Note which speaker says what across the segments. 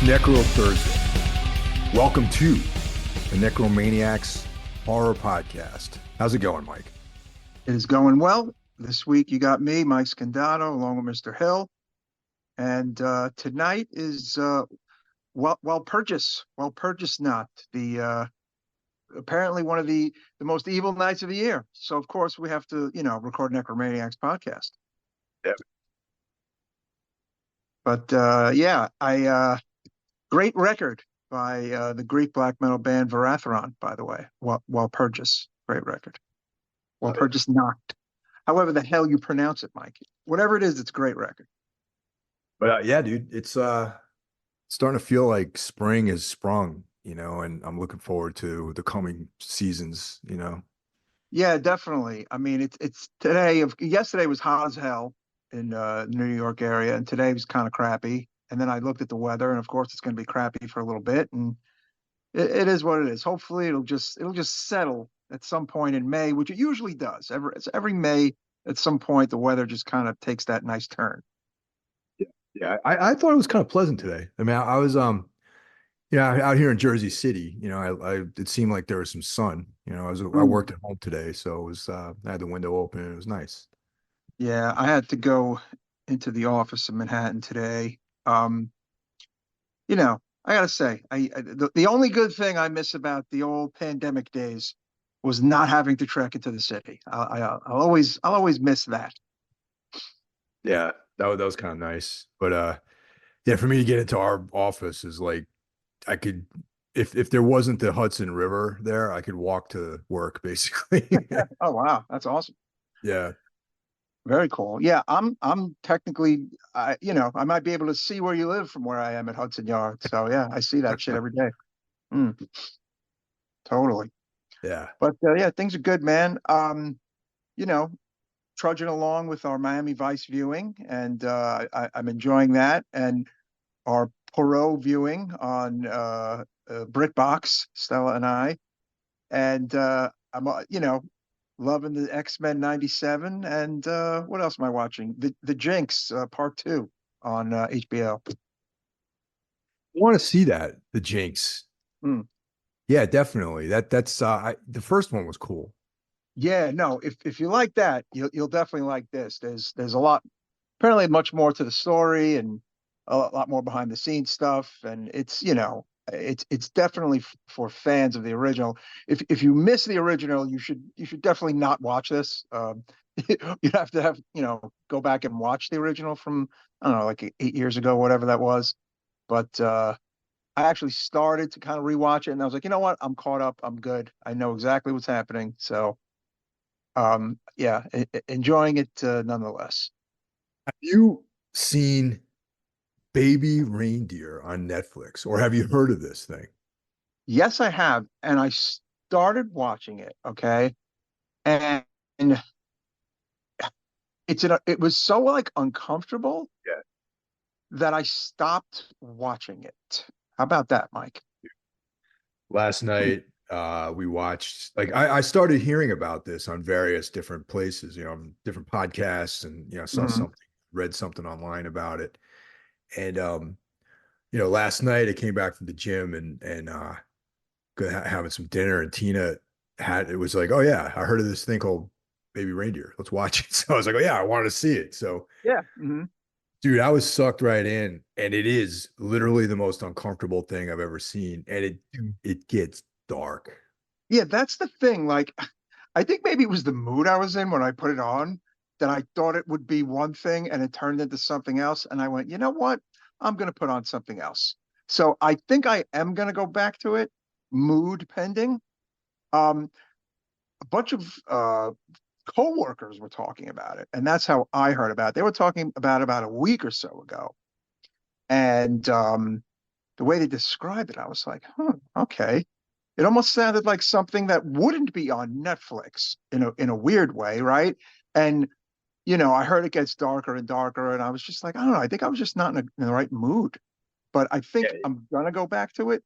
Speaker 1: Necro Thursday. Welcome to the Necromaniacs Horror Podcast. How's it going, Mike?
Speaker 2: It is going well. This week you got me, Mike Scandato, along with Mr. Hill. And tonight is Walpurgis not the apparently one of the most evil nights of the year. So of course we have to, record Necromaniacs podcast.
Speaker 1: Yeah.
Speaker 2: But great record by the Greek black metal band Varathron, by the way. Walpurgis, great record. Walpurgis not. However the hell you pronounce it, Mike. Whatever it is, it's a great record.
Speaker 1: But yeah, dude, it's starting to feel like spring has sprung, and I'm looking forward to the coming seasons,
Speaker 2: Yeah, definitely. I mean, it's today. Yesterday was hot as hell in New York area, and today was kind of crappy. And then I looked at the weather, and of course, it's going to be crappy for a little bit, and it is what it is. Hopefully, it'll just settle at some point in May, which it usually does. Every May, at some point, the weather just kind of takes that nice turn.
Speaker 1: Yeah, I thought it was kind of pleasant today. I mean, I was out here in Jersey City, I it seemed like there was some sun. I worked at home today, so it was I had the window open and it was nice.
Speaker 2: Yeah, I had to go into the office in Manhattan today. Um, I gotta say, the only good thing I miss about the old pandemic days was not having to trek into the city. I'll always miss that.
Speaker 1: Yeah, that was kind of nice. But yeah, for me to get into our office is like I could if there wasn't the Hudson River there, I could walk to work basically.
Speaker 2: Oh wow, that's awesome.
Speaker 1: Yeah.
Speaker 2: Very cool. Yeah, I'm technically, I might be able to see where you live from where I am at Hudson Yards. So yeah, I see that shit every day. Mm, totally.
Speaker 1: Yeah.
Speaker 2: But yeah, things are good, man. You know, trudging along with our Miami Vice viewing, and I'm enjoying that. And our Poirot viewing on BritBox, Stella and I, and I'm loving the X-Men '97, and what else am I watching? The Jinx Part 2 on HBO.
Speaker 1: I want to see that, the Jinx.
Speaker 2: Mm.
Speaker 1: Yeah, definitely. That's the first one was cool.
Speaker 2: Yeah, no, if you like that, you'll definitely like this. There's a lot, apparently much more to the story, and a lot more behind the scenes stuff, and it's definitely for fans of the original. If you miss the original, you should definitely not watch this. You'd have to go back and watch the original from, I don't know, like 8 years ago, whatever that was. But I actually started to kind of rewatch it, and I was like, you know what, I'm caught up, I'm good, I know exactly what's happening. So yeah, enjoying it nonetheless.
Speaker 1: Have you seen Baby Reindeer on Netflix, or have you heard of this thing?
Speaker 2: Yes, I have, and I started watching it. Okay, and it was so like uncomfortable
Speaker 1: Yeah.
Speaker 2: that I stopped watching it. How about that, Mike?
Speaker 1: Last night, we watched, like, I started hearing about this on various different places, on different podcasts, and saw
Speaker 2: Mhm.
Speaker 1: something, read something online about it. And last night I came back from the gym and having some dinner, and Tina had it was like, oh yeah, I heard of this thing called Baby Reindeer. Let's watch it. So I was like, oh yeah, I wanted to see it. So
Speaker 2: Yeah. Hmm.
Speaker 1: dude, I was sucked right in, and it is literally the most uncomfortable thing I've ever seen, and it gets dark.
Speaker 2: Yeah, that's the thing. Like, I think maybe it was the mood I was in when I put it on, that I thought it would be one thing and it turned into something else. And I went, you know what? I'm going to put on something else. So I think I am going to go back to it, mood pending. Um, a bunch of co-workers were talking about it, and that's how I heard about it. They were talking about a week or so ago. And the way they described it, I was like, huh, okay. It almost sounded like something that wouldn't be on Netflix in a weird way, right? And I heard it gets darker and darker, and I was just like, I don't know. I think I was just not in the right mood. But I
Speaker 1: Yeah,
Speaker 2: think I'm gonna go back to it,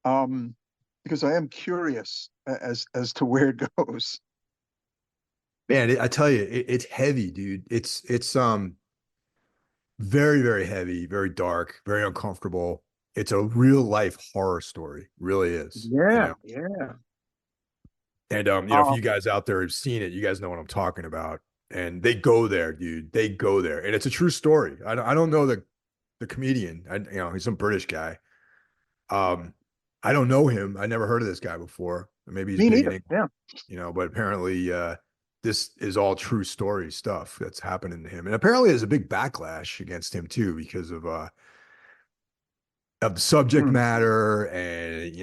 Speaker 2: um, because I am curious as to where it goes.
Speaker 1: man, I tell you, it's heavy, dude. It's very, very heavy, very dark, very uncomfortable. it's a real life horror story, really is, you
Speaker 2: Yeah,
Speaker 1: know.
Speaker 2: yeah.
Speaker 1: And if
Speaker 2: Um,
Speaker 1: you guys out there have seen it, you guys know what I'm talking about. And they go there, dude. They go there, and it's a true story. I don't know the comedian. He's some British guy. Um, I don't know him. I never heard of this guy before. Maybe he's
Speaker 2: Me
Speaker 1: big in
Speaker 2: neither.
Speaker 1: England,
Speaker 2: Yeah.
Speaker 1: but apparently this is all true story stuff that's happening to him. And apparently there's a big backlash against him too because of the subject
Speaker 2: Mm,
Speaker 1: matter, and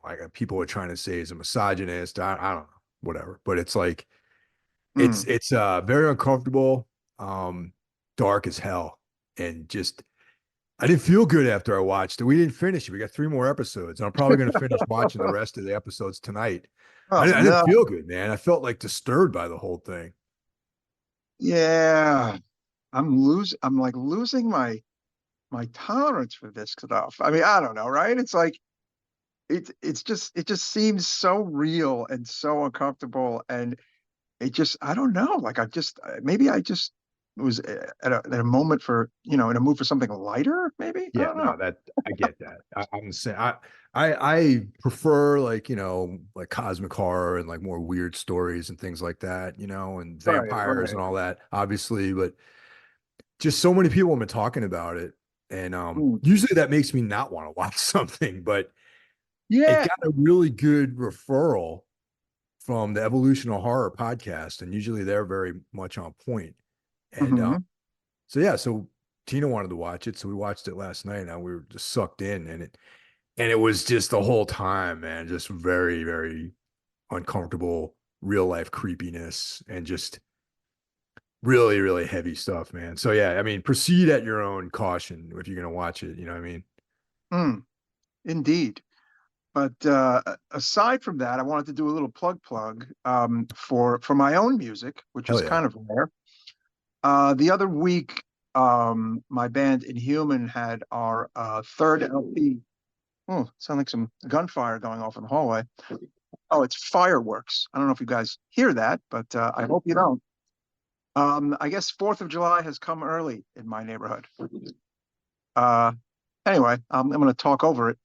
Speaker 1: like people are trying to say he's a misogynist. I don't know, whatever. But it's like it's
Speaker 2: mm.
Speaker 1: it's very uncomfortable, um, dark as hell, and just I didn't feel good after I watched it. We didn't finish it. We got 3 more episodes, and I'm probably going to finish watching the rest of the episodes tonight. I
Speaker 2: Oh
Speaker 1: didn't, I didn't
Speaker 2: no.
Speaker 1: feel good, man. I felt like disturbed by the whole thing.
Speaker 2: Yeah. I'm like losing my tolerance for this stuff. I mean, I don't know, right? It's like it just seems so real and so uncomfortable, and it just I don't know. Like I just maybe I just was at a moment for in a mood for something lighter. Maybe I
Speaker 1: Yeah,
Speaker 2: don't know.
Speaker 1: no, that I get that. I'm saying I prefer like like cosmic horror and like more weird stories and things like that, and
Speaker 2: Right,
Speaker 1: vampires
Speaker 2: right.
Speaker 1: and all that, obviously. But just so many people have been talking about it, and
Speaker 2: Mm.
Speaker 1: usually that makes me not want to watch something, but it
Speaker 2: Yeah.
Speaker 1: got a really good referral from the Evolutional Horror podcast, and usually they're very much on point. And
Speaker 2: Hmm.
Speaker 1: so Tina wanted to watch it, so we watched it last night, and we were just sucked in, and it was just the whole time, man, just very, very uncomfortable, real life creepiness, and just really, really heavy stuff, man. So yeah, I mean, proceed at your own caution if you're gonna watch it. You know what I mean?
Speaker 2: Mm, indeed. But aside from that, I wanted to do a little plug for my own music, which is
Speaker 1: Hell yeah.
Speaker 2: kind of rare. The other week, my band Inhuman had our third LP. Oh, sound like some gunfire going off in the hallway. Oh, it's fireworks. I don't know if you guys hear that, but I hope you don't. I guess 4th of July has come early in my neighborhood. Uh, anyway, I'm going to talk over it.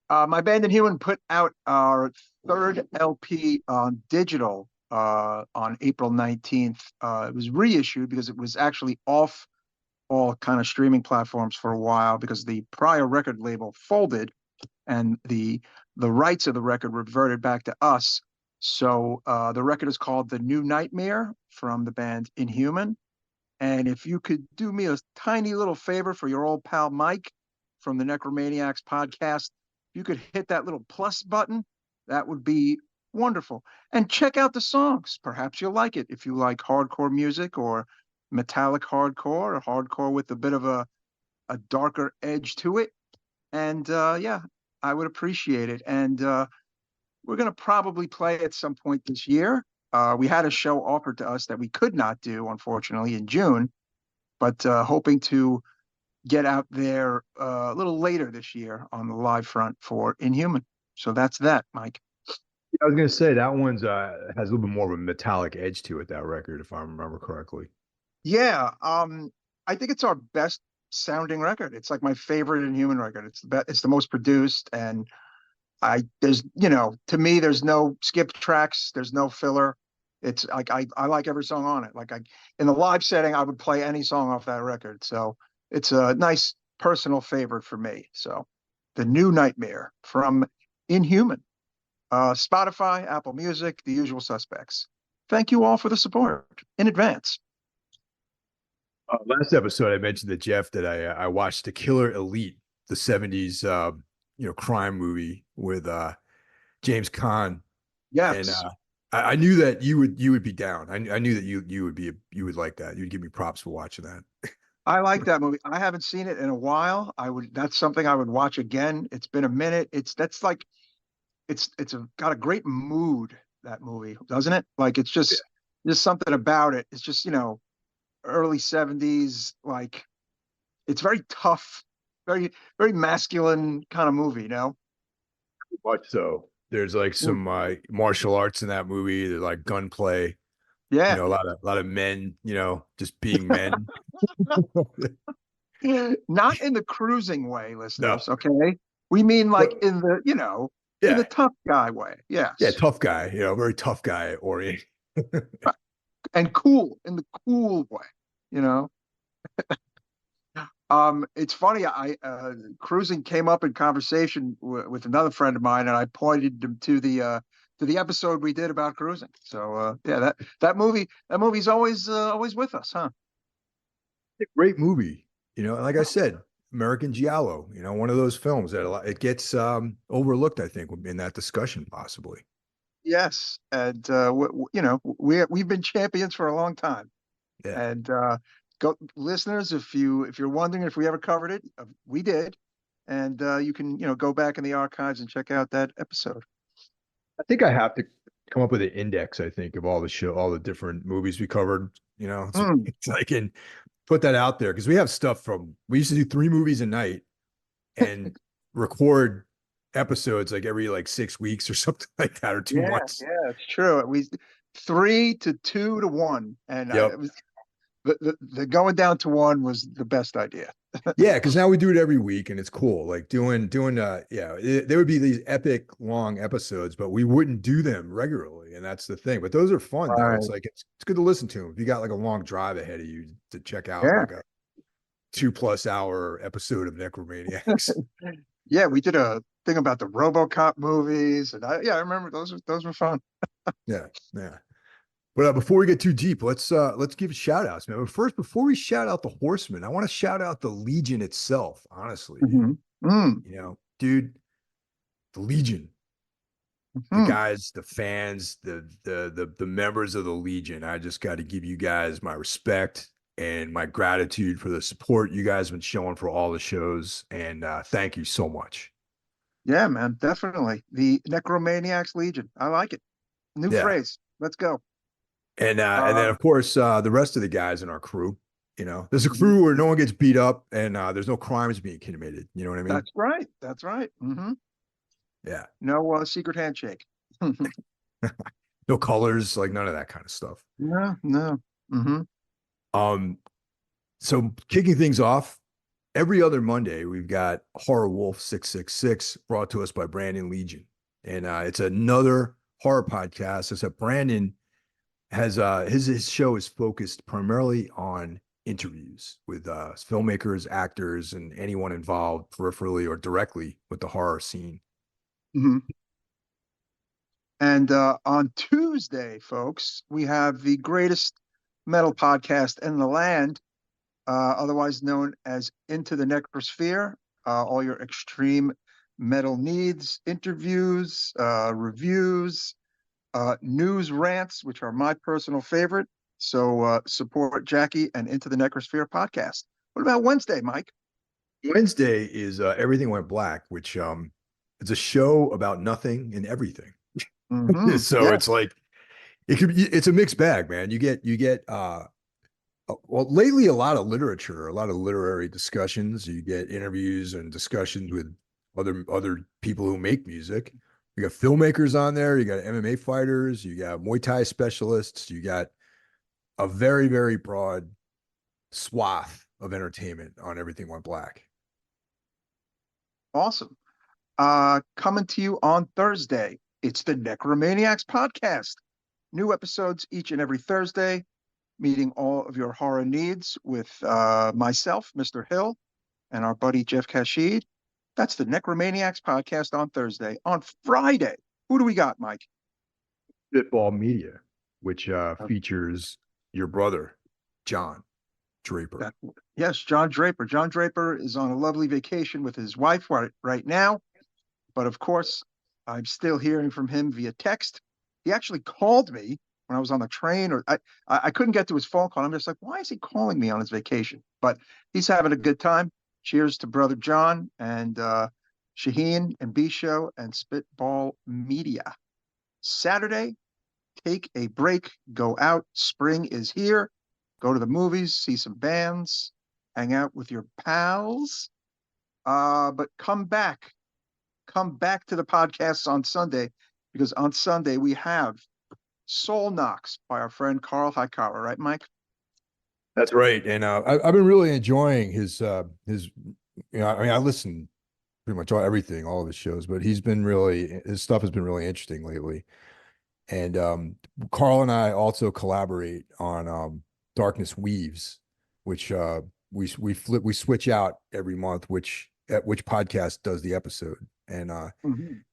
Speaker 2: My band Inhuman put out our third LP on digital on April 19th. It was reissued because it was actually off all kind of streaming platforms for a while because the prior record label folded and the rights of the record reverted back to us. So the record is called The New Nightmare from the band Inhuman. And if you could do me a tiny little favor for your old pal Mike from the Necromaniacs podcast, if you could hit that little plus button, that would be wonderful. And check out the songs. Perhaps you'll like it if you like hardcore music or metallic hardcore or hardcore with a bit of a darker edge to it. And yeah, I would appreciate it. And we're going to probably play at some point this year. We had a show offered to us that we could not do, unfortunately, in June, but hoping to get out there a little later this year on the live front for Inhuman. So that's that, Mike.
Speaker 1: I was gonna say that one's has a little bit more of a metallic edge to it, that record, if I remember correctly.
Speaker 2: Yeah, I think it's our best sounding record. It's like my favorite Inhuman record. It's the most produced, and I there's to me there's no skip tracks, there's no filler. It's like I like every song on it. Like I in the live setting, I would play any song off that record. So it's a nice personal favorite for me. So the New Nightmare from Inhuman, Spotify, Apple Music, the usual suspects. Thank you all for the support in advance.
Speaker 1: Last episode, I mentioned to Jeff that I watched The Killer Elite, the '70s crime movie with James Caan, and
Speaker 2: Yes,
Speaker 1: I knew that you would be down. I knew that you would like that. You'd give me props for watching that.
Speaker 2: I like that movie. I haven't seen it in a while. I would that's something I would watch again. It's been a minute. It's that's like got a great mood, that movie, doesn't it? Like it's just something about it. It's just, early 70s, like it's very tough, very, very masculine kind of movie.
Speaker 1: Much so. There's like
Speaker 2: Mm.
Speaker 1: some martial arts in that movie. There's like gunplay.
Speaker 2: Yeah.
Speaker 1: A lot of men. Just being men.
Speaker 2: Not in the cruising way,
Speaker 1: No,
Speaker 2: listeners, okay? We mean like
Speaker 1: but
Speaker 2: in the, in the
Speaker 1: yeah,
Speaker 2: tough guy way.
Speaker 1: yeah,
Speaker 2: Yes.
Speaker 1: tough guy, very tough guy oriented.
Speaker 2: And cool in the cool way, you know? It's funny. I cruising came up in conversation with another friend of mine, and I pointed him to the episode we did about cruising. So yeah, that movie's always with us, huh?
Speaker 1: Great movie. And like I said, American Giallo, one of those films that it gets overlooked, I think, in that discussion, possibly.
Speaker 2: Yes, and we've been champions for a long time.
Speaker 1: Yeah.
Speaker 2: And go listeners, if you're wondering if we ever covered it, we did, and you can go back in the archives and check out that episode.
Speaker 1: I think I have to come up with an index, I think, of all the different movies we covered. It's,
Speaker 2: Mm.
Speaker 1: it's like, and put that out there because we have stuff we used to do 3 movies a night and record episodes like every like 6 weeks or something like that, or two
Speaker 2: Yeah,
Speaker 1: months.
Speaker 2: yeah, it's true. We 3 to 2 to 1, and
Speaker 1: Yep.
Speaker 2: it was the going down to one was the best idea.
Speaker 1: Yeah, because now we do it every week and it's cool. Like there would be these epic long episodes, but we wouldn't do them regularly. And that's the thing. But those are fun though. It's
Speaker 2: Right.
Speaker 1: like it's good to listen to them. If you got like a long drive ahead of you to check out
Speaker 2: Yeah.
Speaker 1: like a 2+ hour episode of Necromaniacs.
Speaker 2: Yeah, we did a thing about the RoboCop movies, and I remember those were fun.
Speaker 1: Yeah, yeah. But before we get too deep, let's give shout outs, man. But first, before we shout out the Horsemen, I want to shout out the Legion itself, honestly.
Speaker 2: Hmm. Mm.
Speaker 1: Dude, the Legion, the
Speaker 2: Hmm.
Speaker 1: guys, the fans, the members of the Legion. I just got to give you guys my respect and my gratitude for the support you guys have been showing for all the shows. And thank you so much.
Speaker 2: Yeah, man, definitely the Necromaniacs Legion. I like it. New
Speaker 1: Yeah.
Speaker 2: phrase. Let's go.
Speaker 1: And then
Speaker 2: Uh,
Speaker 1: of course the rest of the guys in our crew. There's a
Speaker 2: mhm.
Speaker 1: crew where no one gets beat up and there's no crimes being committed. You know what I mean?
Speaker 2: That's right. That's right.
Speaker 1: Yeah.
Speaker 2: No secret handshake.
Speaker 1: No colors, like none of that kind of stuff.
Speaker 2: No, no. Hmm.
Speaker 1: Um, so kicking things off, every other Monday we've got Horror Wolf 666 brought to us by Brandon Legion. And it's another horror podcast. Except Brandon has his show is focused primarily on interviews with filmmakers, actors, and anyone involved peripherally or directly with the horror scene.
Speaker 2: Hmm. And on Tuesday, folks, we have the greatest metal podcast in the land, otherwise known as Into the Necrosphere. All your extreme metal needs, interviews, reviews, news rants, which are my personal favorite. So support Jackie and Into the Necrosphere podcast. What about Wednesday, Mike?
Speaker 1: Wednesday is Everything Went Black, which it's a show about nothing and everything.
Speaker 2: Hmm.
Speaker 1: So
Speaker 2: Yeah.
Speaker 1: it's like it's a mixed bag, man. You get well, lately a lot of literature, a lot of literary discussions. You get interviews and discussions with other people who make music. You got filmmakers on there, you got MMA fighters, you got Muay Thai specialists, you got a very, very broad swath of entertainment on Everything Went Black.
Speaker 2: Awesome. Coming to you on Thursday, it's the Necromaniacs podcast. New episodes each and every Thursday, meeting all of your horror needs with myself, Mr. Hill, and our buddy Jeff Kashid. That's the Necromaniacs podcast on Thursday. On Friday, who do we got, Mike?
Speaker 1: Spitball Media, which
Speaker 2: Uh,
Speaker 1: features your brother, John Draper.
Speaker 2: that, yes, John Draper. John Draper is on a lovely vacation with his wife right now. But of course, I'm still hearing from him via text. He actually called me when I was on the train, or I couldn't get to his phone call. I'm just like, why is he calling me on his vacation? But he's having a good time. Cheers to brother John and Shaheen and B Show and Spitball Media. Saturday, take a break, go out. Spring is here. Go to the movies, see some bands, hang out with your pals. But come back to the podcasts on Sunday because on Sunday we have Soul Knocks by our friend Carl Hikara, right, Mike?
Speaker 1: That's right. And I've been really enjoying his. I mean, I listen pretty much everything, all of his shows, but his stuff has been really interesting lately. And Carl and I also collaborate on Darkness Weaves, which we switch out every month, which podcast does the episode. And
Speaker 2: Mhm.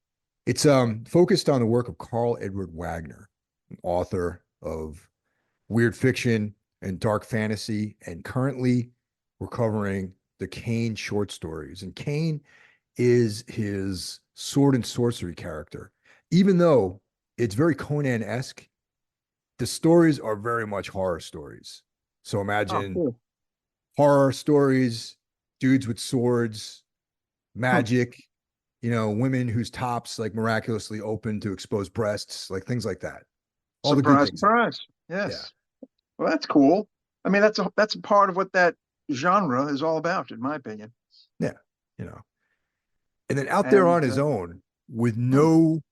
Speaker 1: it's focused on the work of Carl Edward Wagner, an author of weird fiction and dark fantasy. And currently we're covering the Kane short stories. And Kane is his sword and sorcery character. Even though it's very Conan-esque, the stories are very much horror stories. So
Speaker 2: Oh,
Speaker 1: imagine
Speaker 2: cool.
Speaker 1: horror stories, dudes with swords,
Speaker 2: Hmm.
Speaker 1: magic, women whose tops like miraculously open to expose breasts, like things like that. All the good
Speaker 2: Surprise,
Speaker 1: things.
Speaker 2: surprise.
Speaker 1: Yeah.
Speaker 2: Yes. Well, that's cool. I mean, that's a part of what that genre is all about, in my opinion.
Speaker 1: Yeah. You know, and then out there
Speaker 2: And
Speaker 1: on his own with
Speaker 2: hmm,
Speaker 1: no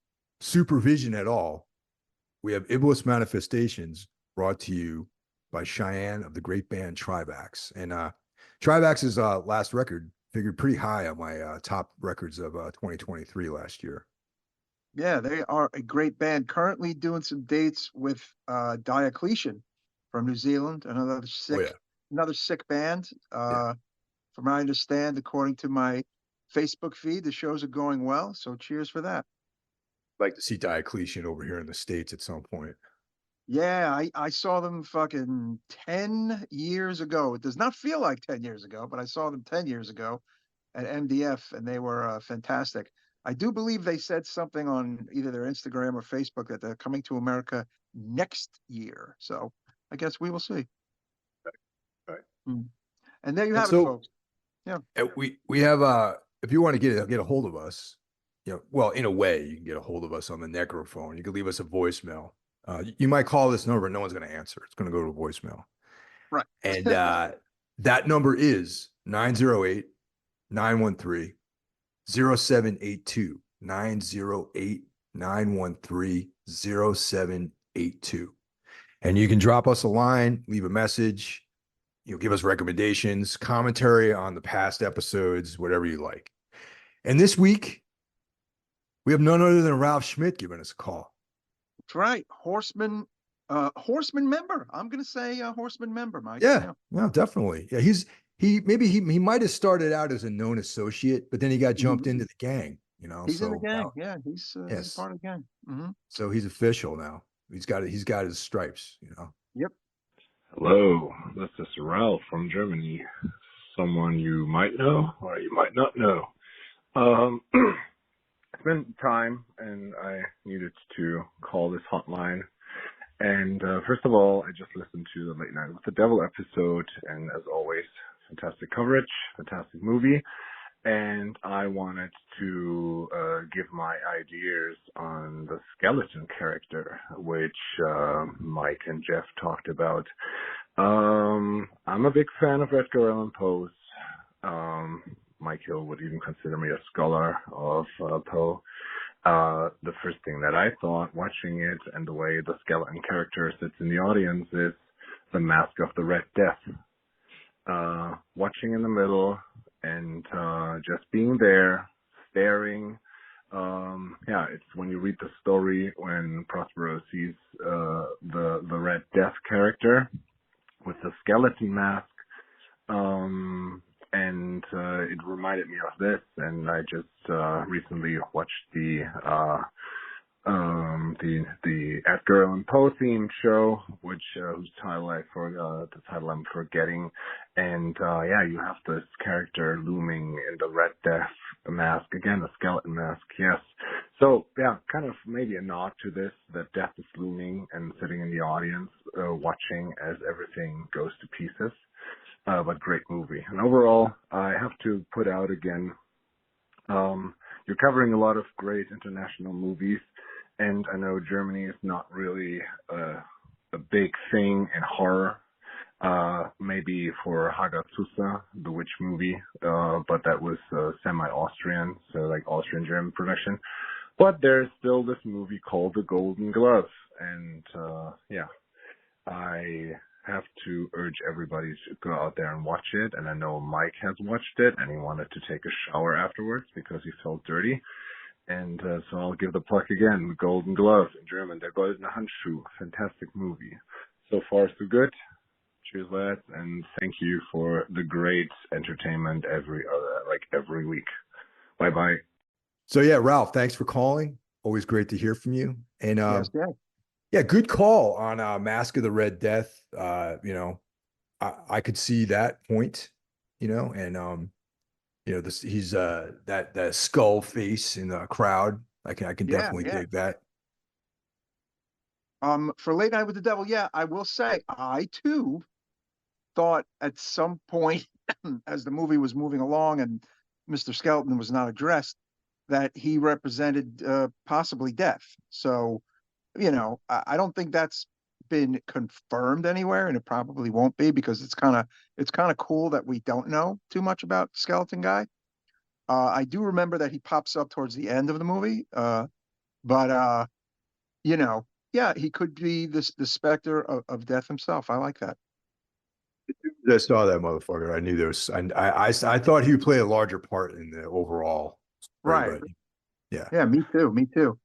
Speaker 1: supervision at all, we have Iblis Manifestations brought to you by Cheyenne of the great band Trivax. And Trivax's last record figured pretty high on my top records of 2023 last year.
Speaker 2: yeah, they are a great band. Currently doing some dates with Diocletian from New Zealand,
Speaker 1: Oh, yeah.
Speaker 2: another sick band.
Speaker 1: Yeah.
Speaker 2: From what I understand, according to my Facebook feed, the shows are going well. So cheers for that.
Speaker 1: I'd like to see Diocletian over here in the States at some point.
Speaker 2: Yeah, I saw them fucking 10 years ago. It does not feel like 10 years ago, but I saw them 10 years ago at MDF and they were fantastic. I do believe they said something on either their Instagram or Facebook that they're coming to America next year. So I guess we will see.
Speaker 1: Right.
Speaker 2: Mm. And there you
Speaker 1: And
Speaker 2: have it,
Speaker 1: so
Speaker 2: folks. Yeah,
Speaker 1: we have if you want to get a hold of us, well, in a way, you can get a hold of us on the Necro phone. You can leave us a voicemail. You might call this number, no one's going to answer. It's going to go to voicemail.
Speaker 2: right.
Speaker 1: And that number is 908 913 0782 908 913 0782. And you can drop us a line, leave a message, give us recommendations, commentary on the past episodes, whatever you like. And this week, we have none other than Ralph Schmidt giving us a call.
Speaker 2: That's right. Horseman member. I'm gonna say horseman member, Mike.
Speaker 1: Yeah,
Speaker 2: Yeah.
Speaker 1: no, definitely. Yeah, he might have started out as a known associate, but then he got jumped
Speaker 2: Mhm.
Speaker 1: into the gang,
Speaker 2: He's in the
Speaker 1: So
Speaker 2: gang.
Speaker 1: now,
Speaker 2: Yeah, he's a
Speaker 1: yes,
Speaker 2: part of the gang. Hmm.
Speaker 1: so he's official now. He's got his stripes.
Speaker 2: Yep.
Speaker 3: Hello, this is Ralph from Germany. Someone you might know or you might not know. It's been time and I needed to call this hotline. And first of all, I just listened to the Late Night with the Devil episode, and as always, fantastic coverage, fantastic movie. And I wanted to give my ideas on the skeleton character, which Mike and Jeff talked about. I'm a big fan of Edgar Allan Poe's. Mike Hill would even consider me a scholar of Poe. The first thing that I thought watching it and the way the skeleton character sits in the audience is the Mask of the Red Death. Watching in the middle and just being there, staring. It's when you read the story when Prospero sees the Red Death character with the skeleton mask, and it reminded me of this. And I just recently watched the Edgar Allan Poe themed show, which whose title the title I'm forgetting, and you have this character looming in the Red Death mask again, a skeleton mask, yes. So kind of maybe a nod to this, that death is looming and sitting in the audience, watching as everything goes to pieces. But great movie, and overall, I have to put out again. You're covering a lot of great international movies. And I know Germany is not really a big thing in horror. Maybe for Hagazusa, the witch movie, but that was semi-Austrian, so like Austrian-German production. But there's still this movie called The Golden Glove, and I have to urge everybody to go out there and watch it. And I know Mike has watched it and he wanted to take a shower afterwards because he felt dirty. And so I'll give the plug again. Golden Glove in German, Der Goldene Handschuh. Fantastic movie. So far, so good. Cheers, lads, and thank you for the great entertainment every week. Bye bye.
Speaker 1: So yeah, Ralph, thanks for calling. Always great to hear from you. And
Speaker 2: Yes, yeah.
Speaker 1: yeah, good call on Mask of the Red Death. I could see that point, and this he's that skull face in the crowd. I can
Speaker 2: Yeah,
Speaker 1: definitely
Speaker 2: yeah.
Speaker 1: dig that.
Speaker 2: For Late Night with the Devil, yeah, I will say I too thought at some point as the movie was moving along and Mr. Skelton was not addressed, that he represented possibly death. So, I don't think that's been confirmed anywhere, and it probably won't be because it's kind of cool that we don't know too much about Skeleton Guy. I do remember that he pops up towards the end of the movie, but you know, yeah, he could be the specter of death himself. I like that.
Speaker 1: I saw that motherfucker. I knew there was. I thought he would play a larger part in the overall story,
Speaker 2: Right.
Speaker 1: but yeah.
Speaker 2: Yeah, me too. Me too.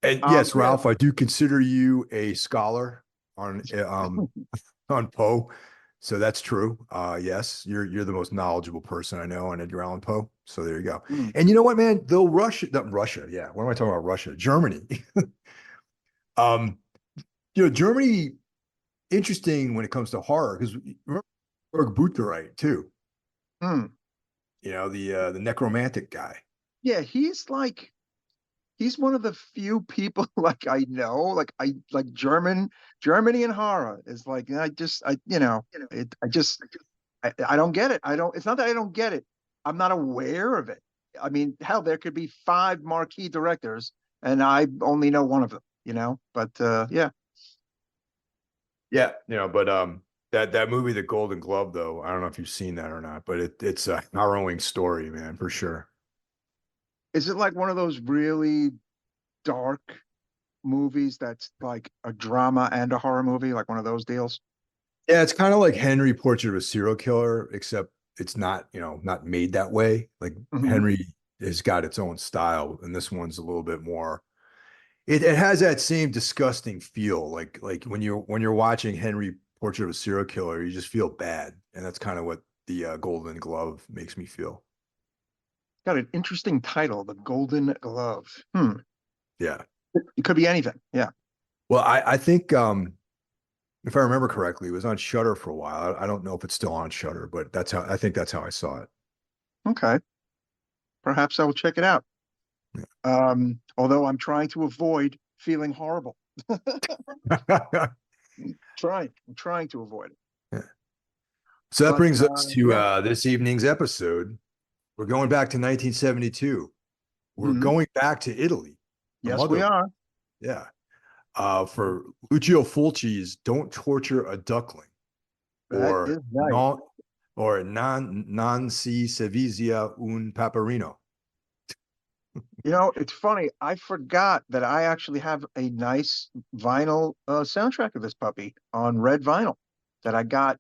Speaker 1: And yes,
Speaker 2: Yeah.
Speaker 1: Ralph, I do consider you a scholar on Poe. So that's true. Yes, you're the most knowledgeable person I know on Edgar Allan Poe. So there you go.
Speaker 2: Mm.
Speaker 1: And you know what, man? Though Russia, yeah. What am I talking about? Russia, Germany. um, Germany, interesting when it comes to horror because Buchterite too.
Speaker 2: Mm.
Speaker 1: The necromantic guy.
Speaker 2: Yeah, he's one of the few people like I know, like I like Germany and horror is like I don't get it. I don't. It's not that I don't get it. I'm not aware of it. I mean, hell, there could be five marquee directors, and I only know one of them. But yeah,
Speaker 1: Yeah, but that movie, The Golden Glove, though, I don't know if you've seen that or not, but it's a harrowing story, man, for sure.
Speaker 2: is it like one of those really dark movies that's like a drama and a horror movie, like one of those deals?
Speaker 1: Yeah, it's kind of like Henry Portrait of a Serial Killer, except it's not, not made that way. Like
Speaker 2: Hmm.
Speaker 1: Henry has got its own style, and this one's a little bit more. It has that same disgusting feel, like when you're watching Henry Portrait of a Serial Killer, you just feel bad, and that's kind of what the Golden Glove makes me feel.
Speaker 2: Got an interesting title, The Golden Glove. Hmm.
Speaker 1: Yeah.
Speaker 2: It could be anything. Yeah.
Speaker 1: Well, I think if I remember correctly, it was on Shutter for a while. I don't know if it's still on Shutter, but that's how I saw
Speaker 2: Okay. Perhaps I will check it out.
Speaker 1: it.
Speaker 2: Although I'm trying to avoid feeling horrible.
Speaker 1: Yeah.
Speaker 2: I'm trying to avoid it.
Speaker 1: So that
Speaker 2: But
Speaker 1: brings us to
Speaker 2: yeah.
Speaker 1: this evening's episode. We're going back to 1972. We're
Speaker 2: Mhm.
Speaker 1: going back to Italy, the
Speaker 2: Yes, we
Speaker 1: mother.
Speaker 2: are.
Speaker 1: Yeah. For Lucio Fulci's "Don't Torture a Duckling,"
Speaker 2: That
Speaker 1: or
Speaker 2: is right.
Speaker 1: non non si sevizia un paperino.
Speaker 2: It's funny. I forgot that I actually have a nice vinyl soundtrack of this puppy on red vinyl that I got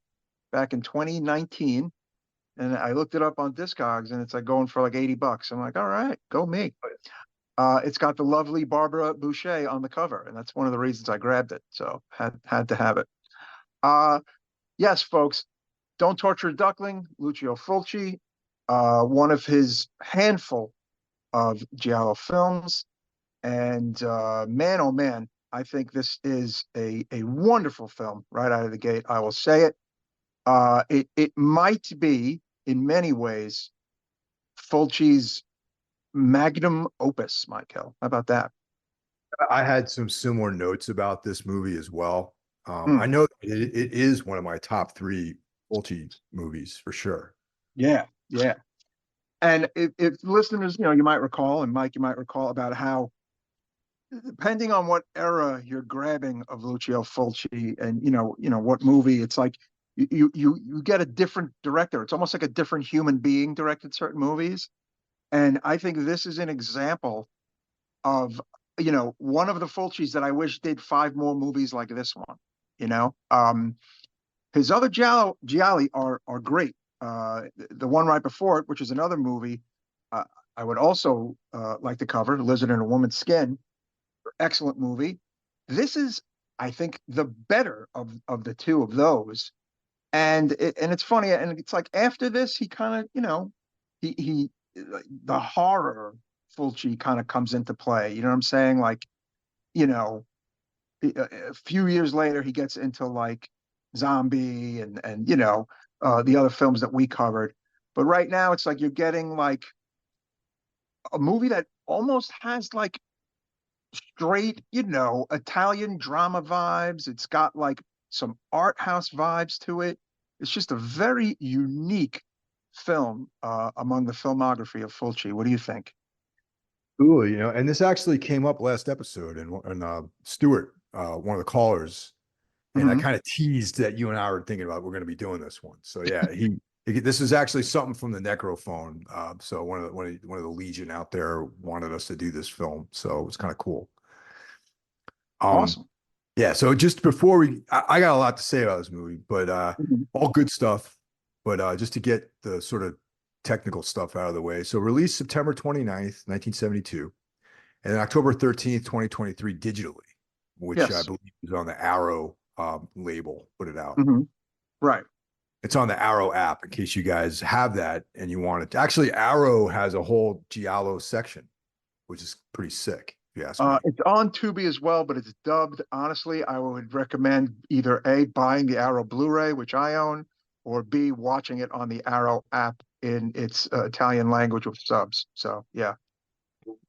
Speaker 2: back in 2019. And I looked it up on Discogs and it's like going for like $80. I'm like, all right, go me. It's got the lovely Barbara Boucher on the cover, and that's one of the reasons I grabbed it. So had to have it. Uh, yes, folks, Don't Torture a Duckling, Lucio Fulci, one of his handful of Giallo films. And man, oh man, I think this is a wonderful film right out of the gate. I will say it. It might be in many ways Fulci's magnum opus, Michael. How about that?
Speaker 1: I had some similar notes about this movie as well.
Speaker 2: Hmm.
Speaker 1: I know it is one of my top three Fulci movies for sure.
Speaker 2: Yeah, yeah. And if listeners, you might recall, and Mike, you might recall about how, depending on what era you're grabbing of Lucio Fulci, and what movie, it's like you get a different director. It's almost like a different human being directed certain movies. And I think this is an example of one of the Fulcis that I wish did five more movies like this one. you know. His other Gialli are great. The one right before it, which is another movie, uh, I would also like to cover, Lizard in a Woman's Skin. Excellent movie. This is, I think, the better of the two of those. And it's funny, and it's like after this, he kind of, he the horror Fulci kind of comes into play. You know what I'm saying? Like, you know, a few years later, he gets into like Zombie and the other films that we covered. But right now, it's like you're getting like a movie that almost has like straight, Italian drama vibes. It's got like some art house vibes to it. It's just a very unique film among the filmography of Fulci. What do you think?
Speaker 1: Ooh, and this actually came up last episode, and Stuart, one of the callers, and I
Speaker 2: Hmm.
Speaker 1: kind of teased that you and I were thinking about we're going to be doing this one. So yeah, this is actually something from the Necro phone. So one of the Legion out there wanted us to do this film, so it was kind of cool. Um,
Speaker 2: Awesome.
Speaker 1: yeah. So just before I got a lot to say about this movie, but
Speaker 2: Mhm.
Speaker 1: all good stuff. But just to get the sort of technical stuff out of the way. So released September 29th, 1972, and then October 13th, 2023 digitally, which I
Speaker 2: Yes.
Speaker 1: believe is on the Arrow label, put it out.
Speaker 2: Hmm. Right.
Speaker 1: It's on the Arrow app in case you guys have that and you want it. Actually, Arrow has a whole Giallo section, which is pretty sick, if you ask me.
Speaker 2: It's on Tubi as well, but it's dubbed. Honestly, I would recommend either A, buying the Arrow Blu-ray, which I own, or B, watching it on the Arrow app in its Italian language with subs. So, yeah.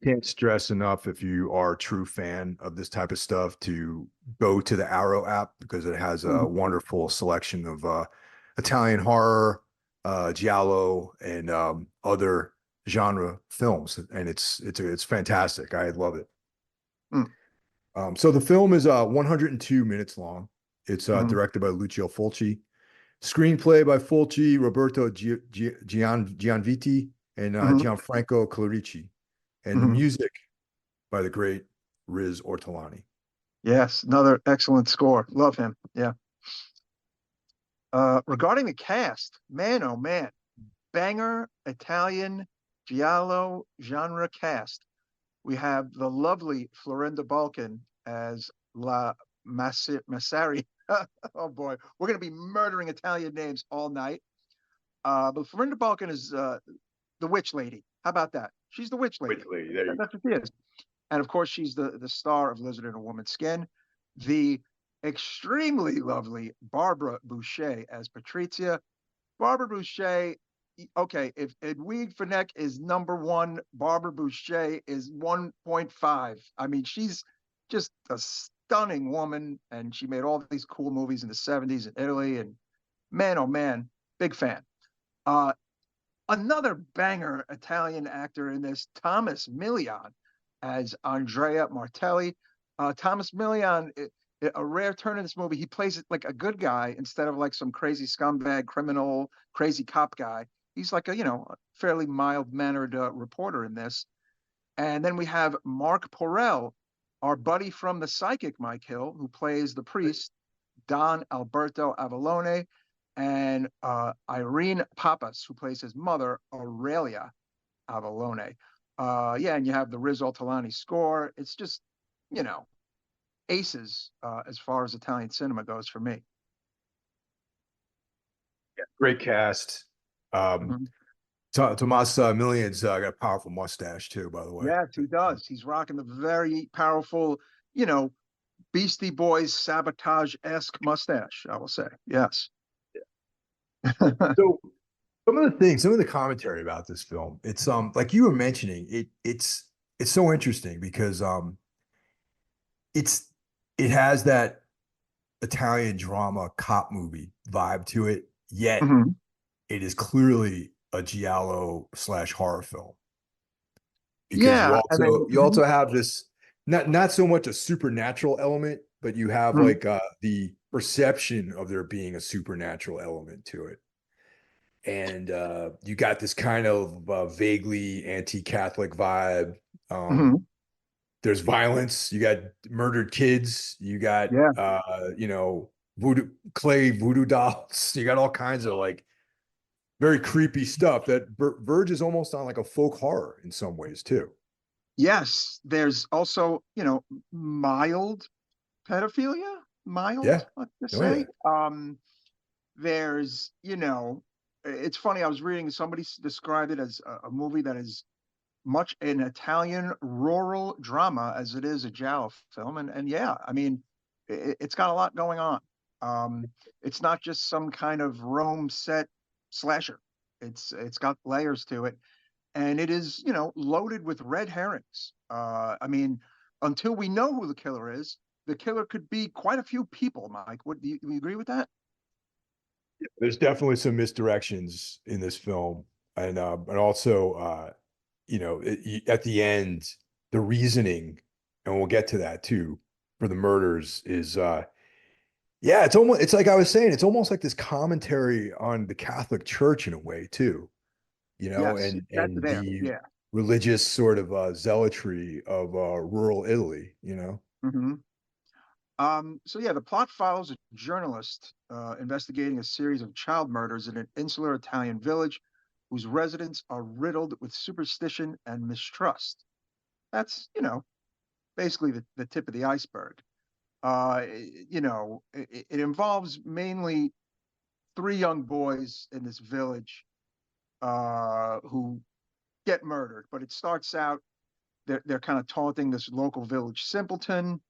Speaker 1: Can't stress enough if you are a true fan of this type of stuff to go to the Arrow app because it has a
Speaker 2: Mhm.
Speaker 1: wonderful selection of Italian horror, giallo, and other genre films, and it's fantastic. I love it.
Speaker 2: Mm.
Speaker 1: So the film is 102 minutes long. It's
Speaker 2: Mhm.
Speaker 1: directed by Lucio Fulci, screenplay by Fulci, Roberto Gianvitti, and
Speaker 2: Mhm.
Speaker 1: Gianfranco Clarici, and the
Speaker 2: Mhm.
Speaker 1: music by the great Riz Ortolani.
Speaker 2: Yes, another excellent score. Love him. Yeah. Regarding the cast, man, oh man, banger Italian giallo genre cast. We have the lovely Florinda Balkan as La Massari. Oh boy, we're going to be murdering Italian names all night. But Florinda Balkan is the witch lady. How about that? She's the witch lady.
Speaker 1: Quickly, there you go.
Speaker 2: That's what she is. And of course, she's the star of Lizard in a Woman's Skin. The extremely lovely Barbara Boucher as Patrizia. Barbara Boucher, okay, if Edwige Fenech is number one, Barbara Boucher is 1.5. I mean, she's just a stunning woman, and she made all these cool movies in the 70s in Italy. And man, oh man, big fan. Uh, Another banger Italian actor in this, Thomas Milian as Andrea Martelli. Thomas Milian, a rare turn in this movie. He plays it like a good guy instead of like some crazy scumbag criminal, crazy cop guy. He's like a fairly mild mannered reporter in this. And then we have Mark Porrell, our buddy from The Psychic, Mike Hill, who plays the priest, Don Alberto Avallone, and Irene Papas, who plays his mother, Aurelia Avallone. Yeah, and you have the Riz Ortolani score. It's just, you know, aces as far as Italian cinema goes for me.
Speaker 1: Great cast. Um,
Speaker 2: Mhm.
Speaker 1: Tomas Millions got a powerful mustache too, by the way.
Speaker 2: Yes, he does. He's rocking the very powerful, you know, Beastie Boys sabotage-esque mustache, I will say. Yes.
Speaker 1: So some of the commentary about this film, it's like you were mentioning, it's so interesting because it's it has that Italian drama cop movie vibe to it, yet
Speaker 2: Mhm.
Speaker 1: it is clearly a giallo slash horror film because you
Speaker 2: Yeah, and
Speaker 1: also
Speaker 2: then
Speaker 1: you also have this not so much a supernatural element, but you have
Speaker 2: mhm,
Speaker 1: like the perception of there being a supernatural element to it. And you got this kind of vaguely anti-Catholic vibe. Um,
Speaker 2: mhm,
Speaker 1: there's violence. You got murdered kids. You got
Speaker 2: yeah,
Speaker 1: voodoo dolls. You got all kinds of like very creepy stuff that verges almost on like a folk horror in some ways too.
Speaker 2: Yes, there's also, mild pedophilia,
Speaker 1: Yeah.
Speaker 2: mild, let's just
Speaker 1: Oh yeah.
Speaker 2: say. There's, it's funny. I was reading somebody described it as a movie that is much an Italian rural drama as it is a Giallo film, and yeah, I mean, it's got a lot going on. Um, it's not just some kind of Rome set slasher. It's got layers to it, and it is, loaded with red herrings. I mean, until we know who the killer is, the killer could be quite a few people. Mike, what do you agree with that?
Speaker 1: There's definitely some misdirections in this film, and also at the end, the reasoning, and we'll get to that too, for the murders is yeah, it's like I was saying, it's almost like this commentary on the Catholic Church in a way too,
Speaker 2: Yes, that's
Speaker 1: and
Speaker 2: there.
Speaker 1: the
Speaker 2: Yeah.
Speaker 1: religious sort of zealotry of rural Italy,
Speaker 2: Hmm. So yeah, the plot follows a journalist investigating a series of child murders in an insular Italian village whose residents are riddled with superstition and mistrust. That's, basically the tip of the iceberg. It involves mainly three young boys in this village who get murdered, but it starts out they're kind of taunting this local village simpleton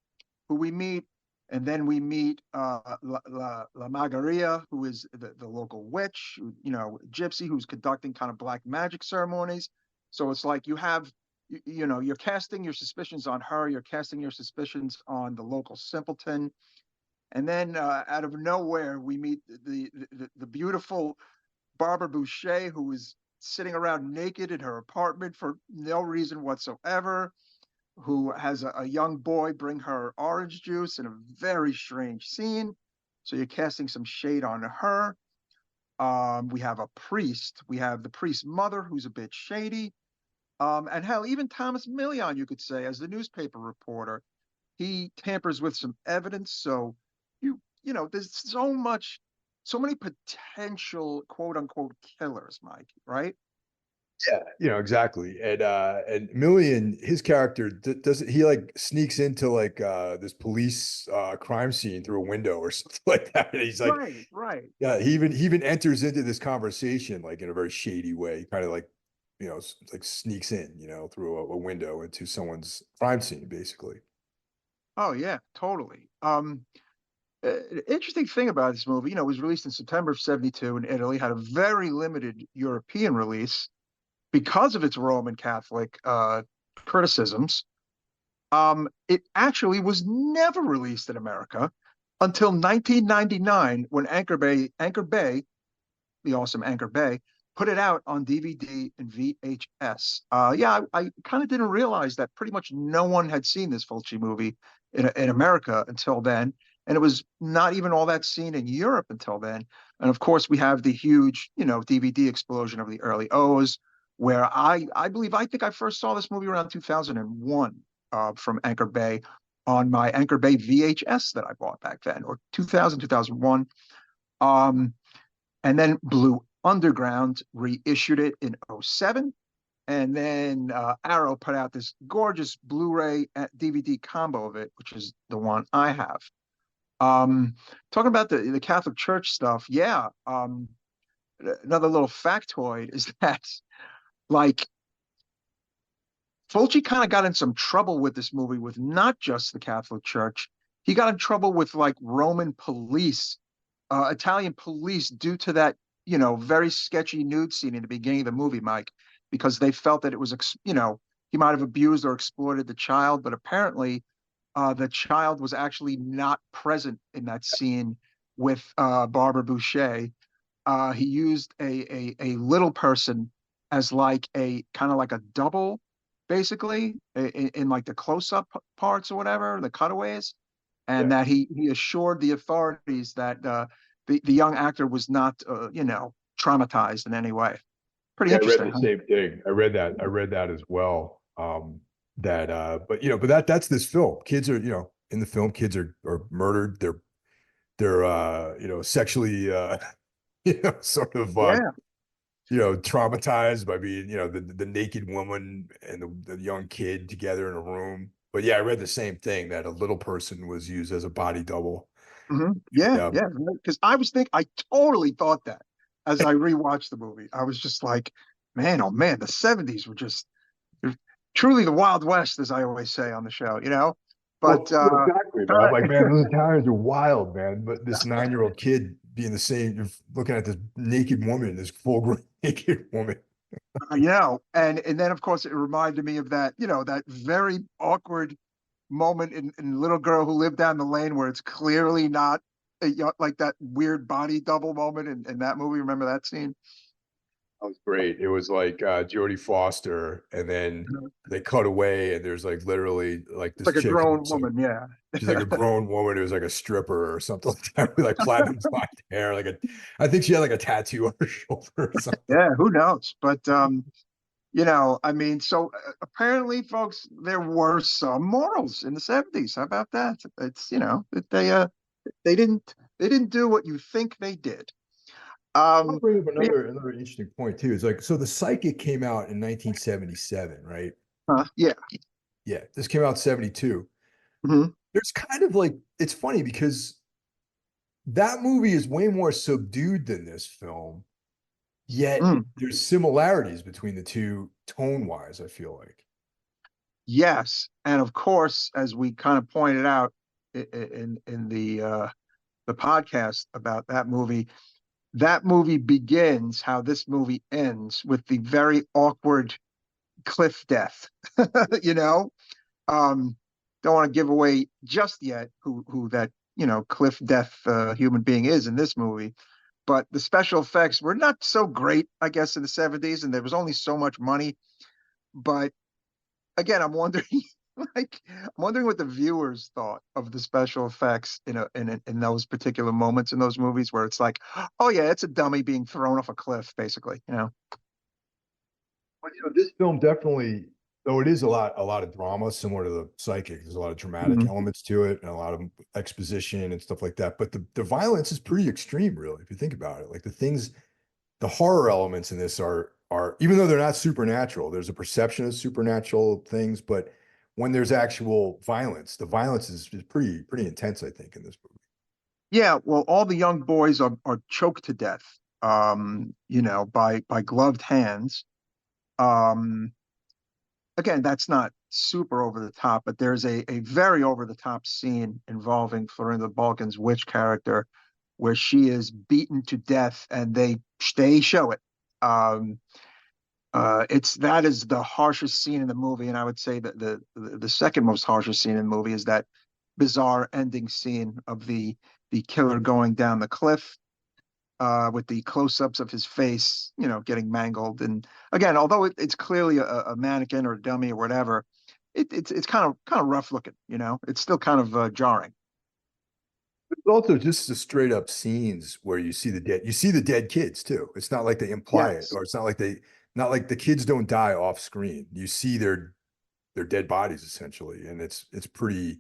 Speaker 2: who we meet, and then we meet La Magaria, who is the local witch, gypsy, who's conducting kind of black magic ceremonies. So it's like you have, you're casting your suspicions on her, you're casting your suspicions on the local simpleton, and then out of nowhere we meet the beautiful Barbara Boucher, who is sitting around naked in her apartment for no reason whatsoever, who has a young boy bring her orange juice in a very strange scene. So you're casting some shade on her. We have a priest. We have the priest's mother, who's a bit shady. And hell, even Thomas Million, you could say, as the newspaper reporter, he tampers with some evidence. So there's so many potential quote unquote killers, Mike. Right?
Speaker 1: Yeah, exactly. And Million, his character doesn't he like sneaks into like this police crime scene through a window or something like that. And he's like,
Speaker 2: Right. Right.
Speaker 1: yeah, he even enters into this conversation like in a very shady way, kind of like, like sneaks in, through a window into someone's crime scene, basically.
Speaker 2: Oh yeah, totally. Interesting thing about this movie, it was released in September of 72 in Italy, had a very limited European release because of its Roman Catholic criticisms. It actually was never released in America until 1999 when Anchor Bay, the awesome Anchor Bay, put it out on DVD and VHS. Yeah, I kind of didn't realize that pretty much no one had seen this Fulci movie in America until then. And it was not even all that seen in Europe until then. And of course, we have the huge, DVD explosion of the early O's, where I think I first saw this movie around 2001 from Anchor Bay on my Anchor Bay VHS that I bought back then, or 2000, 2001. Um, and then Blue Underground reissued it in '07. And then Arrow put out this gorgeous Blu-ray DVD combo of it, which is the one I have. Um, Talking about the Catholic Church stuff, yeah. Another little factoid is that, like, Fulci kind of got in some trouble with this movie with not just the Catholic Church. He got in trouble with like Roman police, Italian police, due to that, very sketchy nude scene in the beginning of the movie, Mike, because they felt that it was, he might have abused or exploited the child, but apparently the child was actually not present in that scene with Barbara Boucher. He used a little person as like a kind of like a double, basically in like the close up parts or whatever, the cutaways, and
Speaker 1: Yeah.
Speaker 2: that he assured the authorities that the young actor was not traumatized in any way. Pretty
Speaker 1: Yeah, I read
Speaker 2: interesting,
Speaker 1: the
Speaker 2: huh?
Speaker 1: same thing. I read that as well. That but but that's this film. Kids are, in the film, kids are murdered. they're sexually sort of
Speaker 2: Yeah.
Speaker 1: traumatized by being, the naked woman and the young kid together in a room. But yeah, I read the same thing that a little person was used as a body double.
Speaker 2: Yeah,
Speaker 1: And,
Speaker 2: yeah. Because I totally thought that as I rewatched the movie. I was just like, man, oh man, the 70s were just truly the Wild West, as I always say on the show, you know? But
Speaker 1: well, exactly, man. I'm
Speaker 2: kinda,
Speaker 1: like, man, those Italians are wild, man. But this 9-year-old kid being the same, you're looking at this naked woman, this full-grown naked woman.
Speaker 2: and then of course it reminded me of that, that very awkward moment in Little Girl Who Lived Down the Lane where it's clearly not like that weird body double moment in that movie. Remember that scene?
Speaker 1: That was great. It was like Jodie Foster, and then they cut away, and there's like literally like
Speaker 2: It's
Speaker 1: this
Speaker 2: like a
Speaker 1: chick who
Speaker 2: grown
Speaker 1: looks like
Speaker 2: woman, yeah.
Speaker 1: she's like a grown woman who's like a stripper or something like that, with like platinum blonde hair. I think she had like a tattoo on her shoulder or something.
Speaker 2: Yeah, who knows? But I mean, so apparently, folks, there were some morals in the 70s. How about that? It's that they didn't do what you think they did.
Speaker 1: I'll
Speaker 2: Um,
Speaker 1: bring up
Speaker 2: yeah,
Speaker 1: another interesting point too. It's like, so The Psychic came out in 1977, right?
Speaker 2: yeah.
Speaker 1: Yeah, this came out in 72.
Speaker 2: Mhm.
Speaker 1: There's kind of like, it's funny because that movie is way more subdued than this film, yet
Speaker 2: Mm.
Speaker 1: there's similarities between the two tone wise, I feel like.
Speaker 2: Yes, and of course, as we kind of pointed out in the podcast about that movie begins how this movie ends with the very awkward cliff death. you know, um, don't want to give away just yet who that cliff death human being is in this movie. But the special effects were not so great, I guess, in the 70s, and there was only so much money. But again, I'm wondering, I'm wondering what the viewers thought of the special effects in those particular moments in those movies where it's like, oh yeah, it's a dummy being thrown off a cliff, basically.
Speaker 1: But this film definitely, though it is a lot of drama, similar to The Psychic. There's a lot of dramatic
Speaker 2: Mhm.
Speaker 1: elements to it, and a lot of exposition and stuff like that. But the violence is pretty extreme, really, if you think about it. Like the horror elements in this are even though they're not supernatural, there's a perception of supernatural things, but when there's actual violence, the violence is pretty intense, I think, in this movie.
Speaker 2: Yeah, well, all the young boys are choked to death, by gloved hands. Um, Again, that's not super over the top, but there's a very over the top scene involving Florinda Balkan's witch character where she is beaten to death and they show it. Um, it's that is the harshest scene in the movie, and I would say that the second most harshest scene in the movie is that bizarre ending scene of the killer going down the cliff with the close-ups of his face, getting mangled. And again, although it's clearly a mannequin or a dummy or whatever, it's kind of rough looking. It's still kind of jarring.
Speaker 1: It's also just the straight up scenes where you see the dead kids too. It's not like they imply it,
Speaker 2: Yes.
Speaker 1: or it's not like the kids don't die off screen. You see their dead bodies essentially, and it's pretty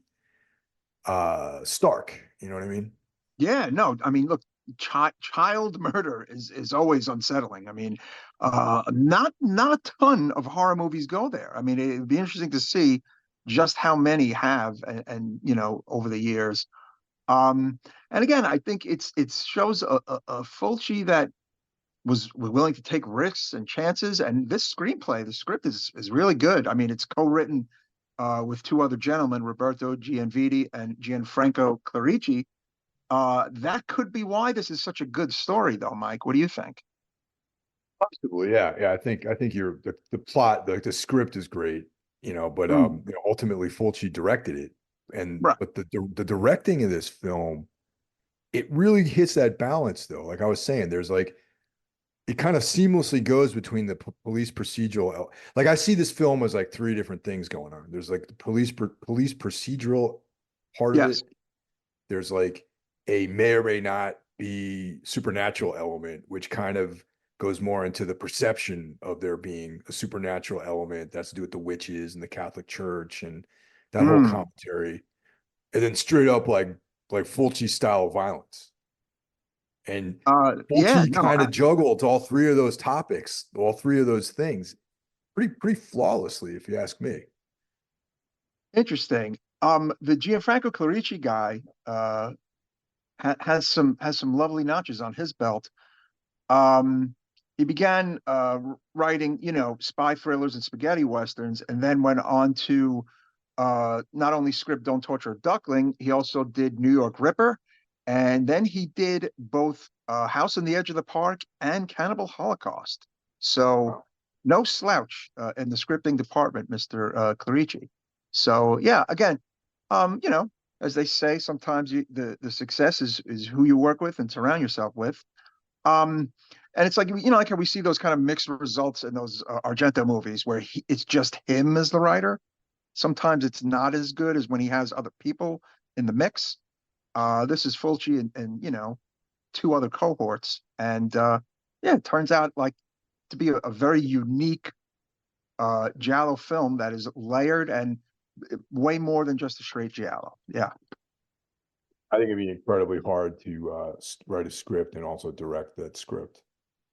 Speaker 1: stark. You know what I mean?
Speaker 2: Yeah. No. I mean, look, child murder is always unsettling. I mean, not a ton of horror movies go there. I mean, it'd be interesting to see just how many have, and over the years. Um, and again, I think it shows a Fulci that was willing to take risks and chances. And this screenplay, the script is really good. I mean, it's co-written with two other gentlemen, Roberto Gianviti and Gianfranco Clarici. That could be why this is such a good story, though, Mike. What do you think?
Speaker 1: Possibly, yeah, yeah. I think the plot, the script is great, but
Speaker 2: Mm,
Speaker 1: ultimately Fulci directed it, and
Speaker 2: right.
Speaker 1: but the directing of this film, it really hits that balance though. Like I was saying, there's like it kind of seamlessly goes between the police procedural. Like I see this film as like three different things going on. There's like the police procedural part of
Speaker 2: Yes.
Speaker 1: it. There's like a may or may not be supernatural element, which kind of goes more into the perception of there being a supernatural element that's to do with the witches and the Catholic Church and that whole
Speaker 2: Mm,
Speaker 1: commentary. And then straight up like like Fulci style of violence. And
Speaker 2: Yeah,
Speaker 1: Fulci
Speaker 2: no,
Speaker 1: kind of juggled all three of those topics, all three of those things pretty flawlessly, if you ask me.
Speaker 2: interesting. The Gianfranco Clarici guy has some lovely notches on his belt. He began writing, you know, spy thrillers and spaghetti westerns, and then went on to not only script Don't Torture a Duckling, he also did New York Ripper, and then he did both House on the Edge of the Park and Cannibal Holocaust. So no slouch in the scripting department, Mr. Clarici. So yeah, again, you know, as they say, sometimes the success is who you work with and surround yourself with. Um, and it's like, you know, like how we see those kind of mixed results in those Argento movies where it's just him as the writer. Sometimes it's not as good as when he has other people in the mix. This is Fulci and you know, two other cohorts, and yeah, it turns out like to be a very unique Giallo film that is layered and way more than just a straight Giallo. Yeah.
Speaker 1: I think it'd be incredibly hard to write a script and also direct that script.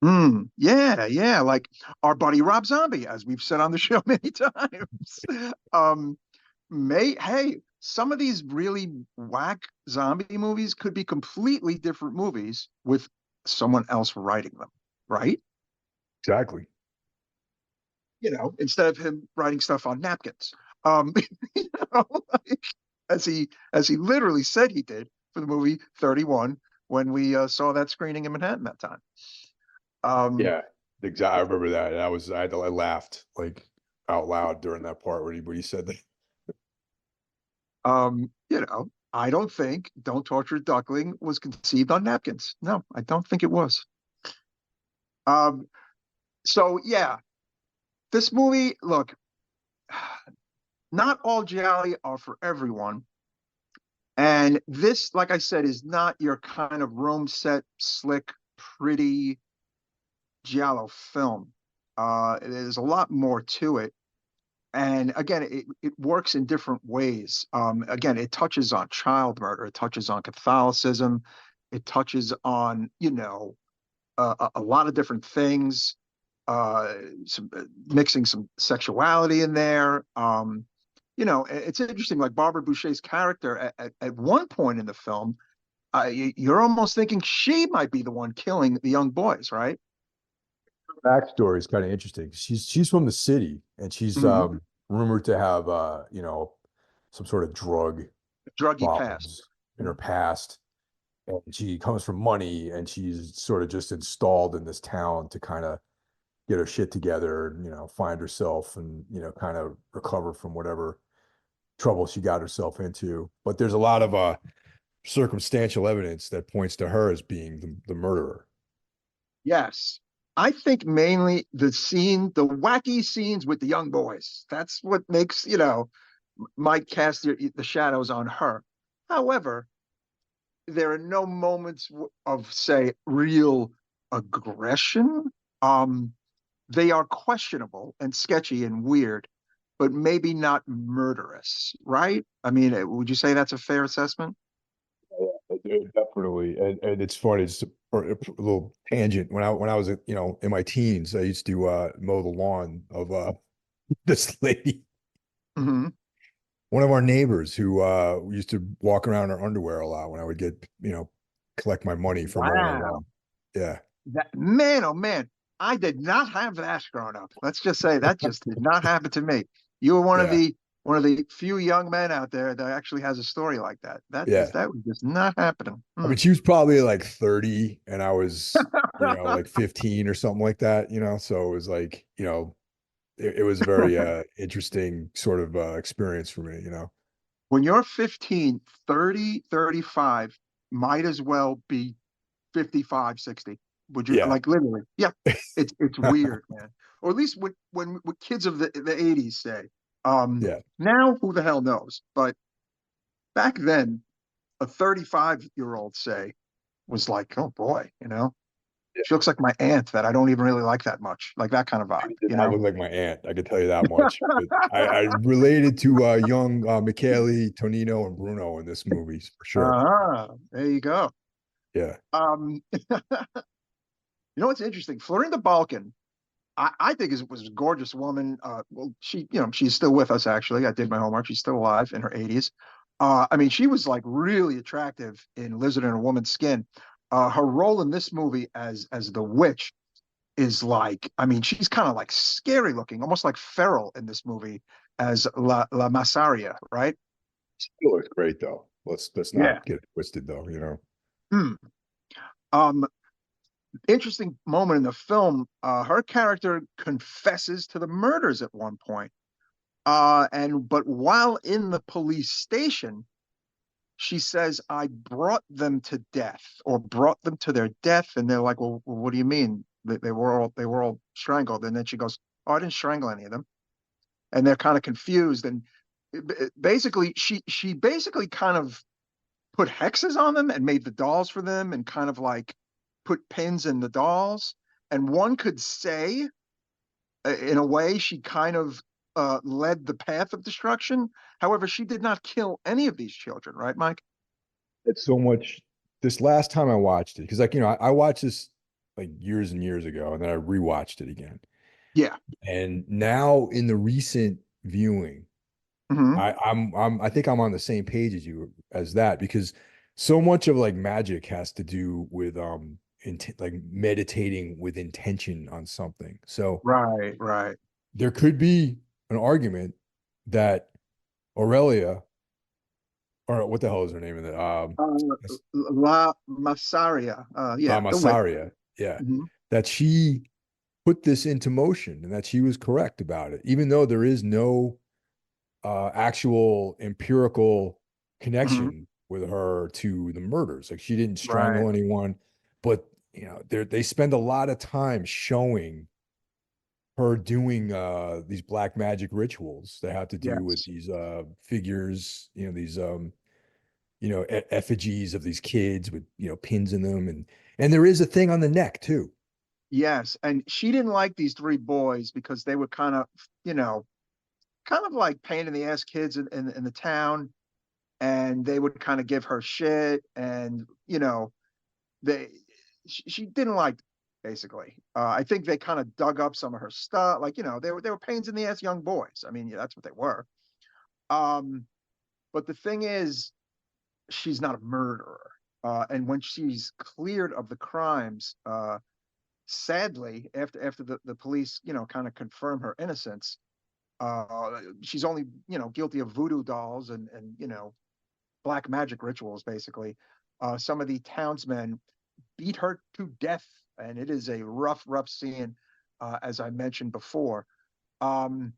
Speaker 2: Yeah, yeah. Like our buddy Rob Zombie, as we've said on the show many times. Um, hey, some of these really whack zombie movies could be completely different movies with someone else writing them, right?
Speaker 1: Exactly.
Speaker 2: You know, instead of him writing stuff on napkins. Um, you know, like, as he literally said he did for the movie 31 when we saw that screening in Manhattan that time. Um,
Speaker 1: Yeah, exactly. I remember that. I laughed like out loud during that part when he said that.
Speaker 2: You know, I don't think Don't Torture a Duckling was conceived on napkins. No, I don't think it was. Um, so yeah, this movie, look, not all gialli are for everyone. And this, like I said, is not your kind of Rome set, slick, pretty giallo film. There's a lot more to it. And again, it works in different ways. Again, it touches on child murder, it touches on Catholicism, it touches on, you know, a lot of different things, uh, some mixing some sexuality in there. You know, it's interesting. Like Barbara Boucher's character at one point in the film, you're almost thinking she might be the one killing the young boys, right?
Speaker 1: Backstory is kind of interesting. She's from the city and she's
Speaker 2: Mm-hmm.
Speaker 1: rumored to have you know, some sort of drug
Speaker 2: Druggy past.
Speaker 1: problems in her past. And she comes from money and she's sort of just installed in this town to kind of get her shit together and, you know, find herself and, you know, kind of recover from whatever trouble she got herself into. But there's a lot of circumstantial evidence that points to her as being the murderer.
Speaker 2: Yes. I think mainly the wacky scenes with the young boys. That's what makes, you know, might cast the shadows on her. However, there are no moments of, say, real aggression. Um, they are questionable and sketchy and weird, but maybe not murderous, right? I mean, would you say that's a fair assessment?
Speaker 1: Definitely. And it's funny, it's a little tangent. When I was, you know, in my teens, I used to mow the lawn of this lady,
Speaker 2: Mm-hmm.
Speaker 1: one of our neighbors who used to walk around in her underwear a lot when I would get, you know, collect my money for mowing the
Speaker 2: Wow.
Speaker 1: lawn. Yeah.
Speaker 2: That man, oh man, I did not have that growing up. Let's just say that just did not happen to me. You were
Speaker 1: Yeah.
Speaker 2: one of the few young men out there that actually has a story like that.
Speaker 1: Yeah.
Speaker 2: That was just not happening.
Speaker 1: I mean, she was probably like 30 and I was, you know, like 15 or something like that, you know. So it was like, you know, it was a very interesting sort of experience for me, you know.
Speaker 2: When you're 15, 30, 35 might as well be 55, 60. Would you
Speaker 1: Yeah.
Speaker 2: like literally? Yeah. It's weird, man. Or at least what kids of the 80s say.
Speaker 1: Yeah.
Speaker 2: Now who the hell knows? But back then, a 35-year-old say was like, oh boy, you know. She looks like my aunt that I don't even really like that much, like that kind of vibe,
Speaker 1: She did
Speaker 2: you
Speaker 1: not
Speaker 2: know?
Speaker 1: look like my aunt. I can tell you that much. But I related to young Michele, Tonino, and Bruno in this movie for sure.
Speaker 2: There you go.
Speaker 1: Yeah.
Speaker 2: You know what's interesting? Florinda Balkan, I think was a gorgeous woman. Well, she's still with us actually. I did my homework. She's still alive in her 80s. I mean, she was like really attractive in Lizard in a Woman's Skin. Her role in this movie as the witch is like, I mean, she's kind of like scary looking, almost like feral in this movie as La Massaria, right?
Speaker 1: Still looks great though. Let's
Speaker 2: Yeah.
Speaker 1: not get it twisted though, you know.
Speaker 2: Hmm. Um, Interesting moment in the film. Her character confesses to the murders at one point. But while in the police station, she says, "I brought them to death or brought them to their death." And they're like, "Well, what do you mean? They were all strangled." And then she goes, "Oh, I didn't strangle any of them." And they're kind of confused. And basically, she basically kind of put hexes on them and made the dolls for them and kind of like put pins in the dolls. And one could say, in a way, she kind of led the path of destruction. However, she did not kill any of these children, right, Mike?
Speaker 1: It's so much. This last time I watched it, because like, you know, I watched this like years and years ago, and then I rewatched it again.
Speaker 2: Yeah.
Speaker 1: And now in the recent viewing,
Speaker 2: Hmm.
Speaker 1: I think I'm on the same page as you as that, because so much of like magic has to do with like meditating with intention on something. So
Speaker 2: Right, right.
Speaker 1: there could be an argument that Aurelia, or what the hell is her name in it?
Speaker 2: La Massaria. Yeah, the witch.
Speaker 1: Masaria, yeah,
Speaker 2: Hmm.
Speaker 1: that she put this into motion and that she was correct about it, even though there is no actual empirical
Speaker 2: Hmm.
Speaker 1: connection with her to the murders. Like she didn't
Speaker 2: Right.
Speaker 1: strangle anyone, but you know, they spend a lot of time showing her doing these black magic rituals that have to do with
Speaker 2: Yes.
Speaker 1: these figures, you know, these you know, effigies of these kids with, you know, pins in them, and there is a thing on the neck too.
Speaker 2: Yes. And she didn't like these three boys because they were you know, kind of like pain in the ass kids in the town. And they would kind of give her shit. And, they she didn't like basically. I think they kind of dug up some of her stuff. Like, they were pains in the ass young boys. I mean, yeah, that's what they were. Um, but the thing is, she's not a murderer. And when she's cleared of the crimes, sadly, after the police, kind of confirm her innocence, she's only, guilty of voodoo dolls and black magic rituals, basically. Some of the townsmen beat her to death, and it is a rough, rough scene, as I mentioned before. Um,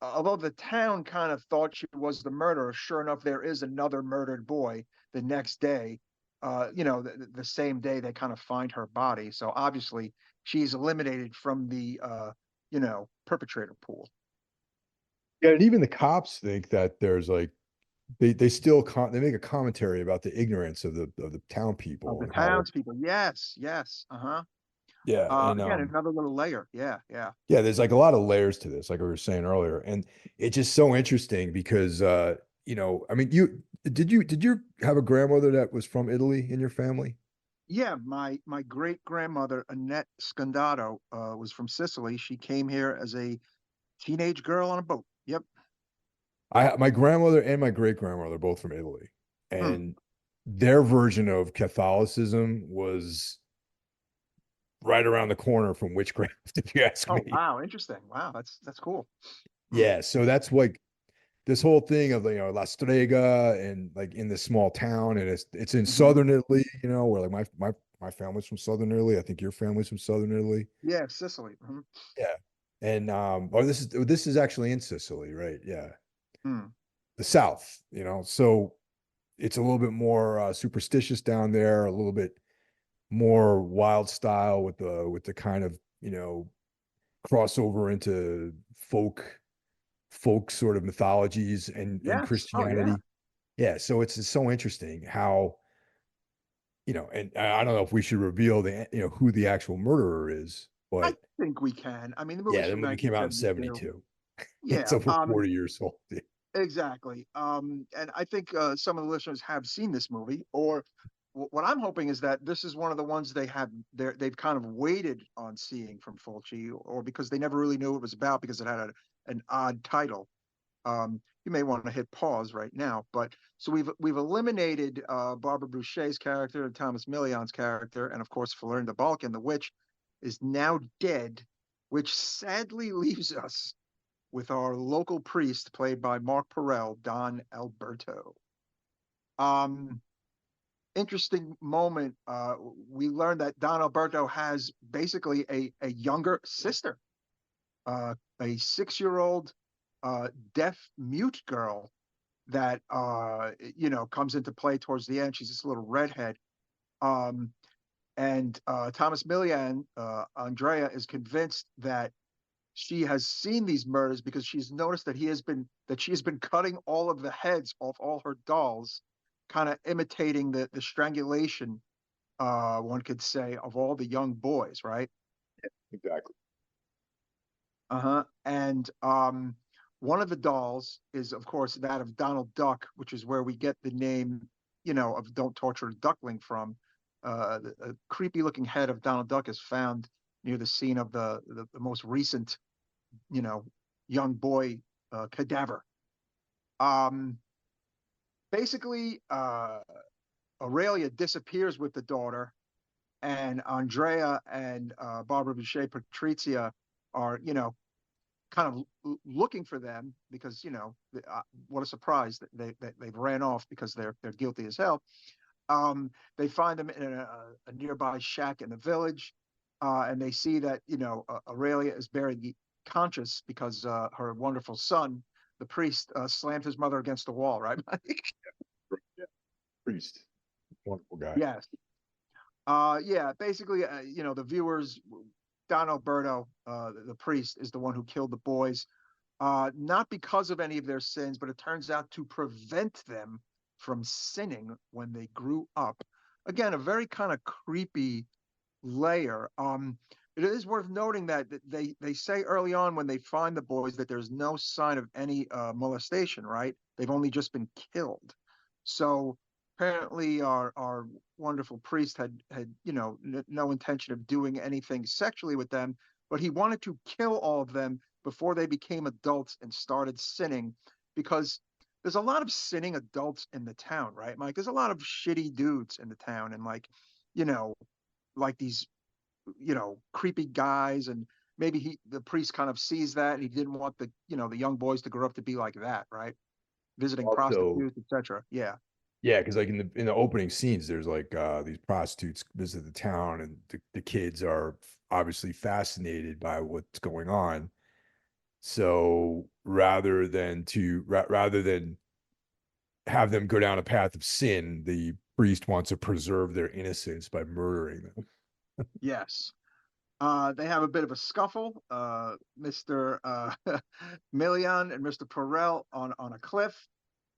Speaker 2: Although the town kind of thought she was the murderer, sure enough, there is another murdered boy the next day. The same day they kind of find her body. So obviously, she's eliminated from the perpetrator pool
Speaker 1: Yeah, and even the cops think that there's like they still they make a commentary about the ignorance of the town
Speaker 2: of
Speaker 1: people
Speaker 2: the
Speaker 1: and how
Speaker 2: townspeople. Yes, yes, uh-huh.
Speaker 1: yeah, and
Speaker 2: Again, another little layer. Yeah, yeah.
Speaker 1: yeah, there's like a lot of layers to this, like we were saying earlier, and it's just so interesting because you know, I mean, you have a grandmother that was from Italy in your family?
Speaker 2: Yeah, my great grandmother Annette Scondato was from Sicily. She came here as a teenage girl on a boat. Yep.
Speaker 1: My grandmother and my great grandmother both from Italy,
Speaker 2: Hmm.
Speaker 1: and their version of Catholicism was right around the corner from witchcraft, if you ask
Speaker 2: Oh
Speaker 1: me.
Speaker 2: wow, interesting. Wow, that's cool. Hmm.
Speaker 1: Yeah, so that's like this whole thing of, you know, La Strega and like in this small town, and it's in
Speaker 2: Hmm.
Speaker 1: southern Italy, you know, where like my family's from southern Italy. I think your family's from southern Italy.
Speaker 2: Yeah, Sicily. Hmm.
Speaker 1: Yeah. And oh, this is actually in Sicily, right? Yeah.
Speaker 2: Hmm.
Speaker 1: The south, you know. So it's a little bit more superstitious down there, a little bit more wild style with the kind of, you know, crossover into folk sort of mythologies and
Speaker 2: Yes. Oh yeah.
Speaker 1: Christianity. Yeah, so it's so interesting how, and I don't know if we should reveal who the actual murderer is,
Speaker 2: I
Speaker 1: but
Speaker 2: think we can. I mean, the
Speaker 1: yeah,
Speaker 2: movie's
Speaker 1: the
Speaker 2: from
Speaker 1: movie came out in
Speaker 2: 1972.
Speaker 1: 72. It's
Speaker 2: Yeah,
Speaker 1: over 40 years old.
Speaker 2: exactly. And I think some of the listeners have seen this movie, or what I'm hoping is that this is one of the ones they've kind of waited on seeing from Fulci, or because they never really knew what it was about because it had an odd title. You may want to hit pause right now, but so we've eliminated Barbara Boucher's character and Thomas Millian's character, and of course Fleur de Balkan, the witch, is now dead, which sadly leaves us with our local priest, played by Mark Perel, Don Alberto. Um, Interesting moment. We learned that Don Alberto has basically a younger sister, a 6-year-old deaf mute girl that comes into play towards the end. She's this little redhead. Um, and Thomas Millian, Andrea, is convinced that she has seen these murders because she's noticed that she has been cutting all of the heads off all her dolls, kind of imitating the strangulation, one could say, of all the young boys, right?
Speaker 1: Exactly.
Speaker 2: Uh-huh. And one of the dolls is, of course, that of Donald Duck, which is where we get the name, of Don't Torture a Duckling from. The creepy looking head of Donald Duck is found near the scene of the most recent, you know, young boy cadaver. Um, Basically, Aurelia disappears with the daughter, and Andrea and Barbara Boucher Patrizia are, kind of looking for them because, what a surprise that they've ran off because they're guilty as hell. They find them in a nearby shack in the village, and they see that Aurelia is buried conscious because her wonderful son, the priest, slammed his mother against the wall. Right, Mike?
Speaker 1: Yeah. Priest, wonderful guy.
Speaker 2: Yes. Yeah. Basically, the viewers, Don Alberto, the priest, is the one who killed the boys, not because of any of their sins, but it turns out to prevent them from sinning when they grew up. Again, a very kind of creepy layer. It is worth noting that they say early on when they find the boys that there's no sign of any molestation. Right? They've only just been killed. So apparently, our wonderful priest had no intention of doing anything sexually with them, but he wanted to kill all of them before they became adults and started sinning, because there's a lot of sinning adults in the town, right, Mike? There's a lot of shitty dudes in the town, and you know, like these creepy guys, and maybe the priest kind of sees that and he didn't want the young boys to grow up to be like that, right? Visiting
Speaker 1: Also,
Speaker 2: prostitutes, etc. Yeah.
Speaker 1: yeah, because like in the opening scenes, there's like these prostitutes visit the town, and the kids are obviously fascinated by what's going on. So rather than have them go down a path of sin, the priest wants to preserve their innocence by murdering them.
Speaker 2: Yes. They have a bit of a scuffle. Mr. Million and Mr. Perel on a cliff.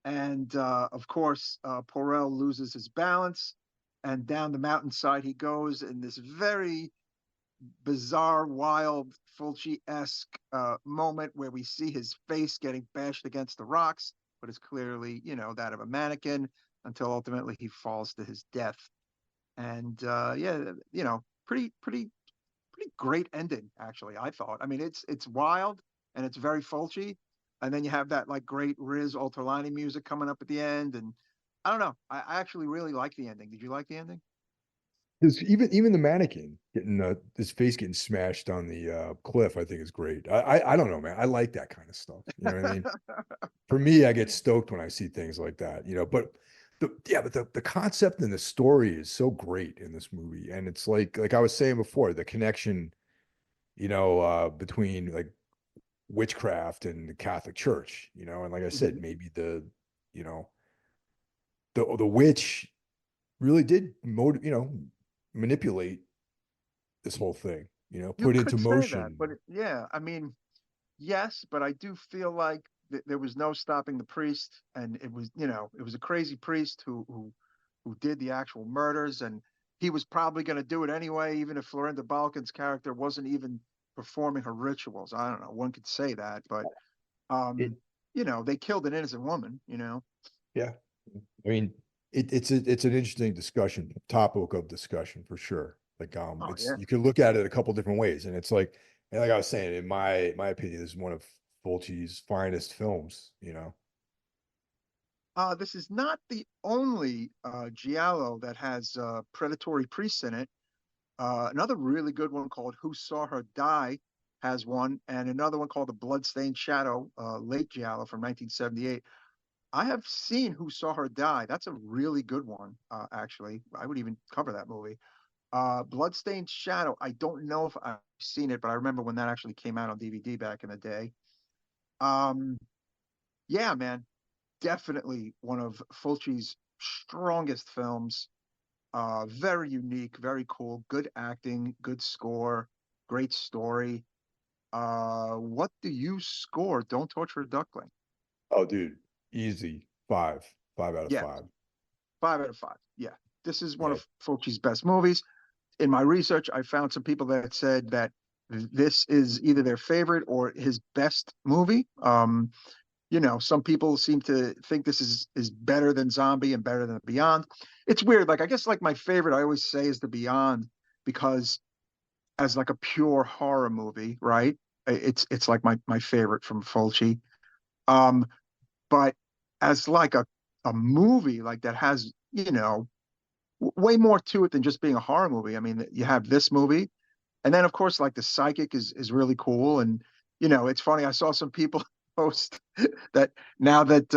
Speaker 2: And of course, Porel loses his balance, and down the mountainside he goes in this very bizarre, wild, Fulci-esque moment where we see his face getting bashed against the rocks, but it's clearly, that of a mannequin, until ultimately he falls to his death. And yeah, pretty great ending, actually, I thought. I mean, it's wild and it's very Fulci, and then you have that like great Riz Ultralani music coming up at the end, and I don't know. I actually really like the ending. Did you like the ending?
Speaker 1: Because even the mannequin getting his face getting smashed on the cliff, I think is great. I don't know, man. I like that kind of stuff. You know what I mean? For me, I get stoked when I see things like that. But the concept and the story is so great in this movie, and it's like I was saying before, the connection, between like witchcraft and the Catholic Church. And like I said,
Speaker 2: Mhm.
Speaker 1: maybe you know the witch really did manipulate this whole thing,
Speaker 2: You
Speaker 1: put into
Speaker 2: could say that,
Speaker 1: motion.
Speaker 2: but yeah, I mean, yes, but I do feel like there was no stopping the priest, and it was a crazy priest who who did the actual murders, and he was probably going to do it anyway, even if Florinda Balkan's character wasn't even performing her rituals. I don't know. One could say that, but
Speaker 1: It,
Speaker 2: um, they killed an innocent woman.
Speaker 1: yeah. I mean, it's an interesting discussion, topic of discussion for sure. Like,
Speaker 2: Oh
Speaker 1: it's
Speaker 2: yeah.
Speaker 1: you can look at it a couple different ways, and it's like, and like I was saying, in my opinion, this is one of Fulci's finest films.
Speaker 2: This is not the only Giallo that has predatory priests in it. Another really good one called Who Saw Her Die has one, and another one called The Bloodstained Shadow, late Giallo from 1978. I have seen Who Saw Her Die. That's a really good one, actually. I would even cover that movie. Bloodstained Shadow, I don't know if I've seen it, but I remember when that actually came out on DVD back in the day. Um, yeah, man, definitely one of Fulci's strongest films. Very unique, very cool, good acting, good score, great story. What do you score Don't Torture a Duckling?
Speaker 1: Oh, dude, easy 5 out of
Speaker 2: Yeah,
Speaker 1: 5.
Speaker 2: 5 out of 5. Yeah, this is one
Speaker 1: Yeah,
Speaker 2: of Fulci's best movies. In my research, I found some people that said that this is either their favorite or his best movie. Some people seem to think this is better than Zombie and better than Beyond. It's weird. Like I guess like my favorite I always say is The Beyond because as like a pure horror movie, right? It's like my favorite from Fulci. Um, but as like a movie like that has, way more to it than just being a horror movie. I mean, you have this movie, and then of course like the psychic is really cool. And it's funny, I saw some people post that now that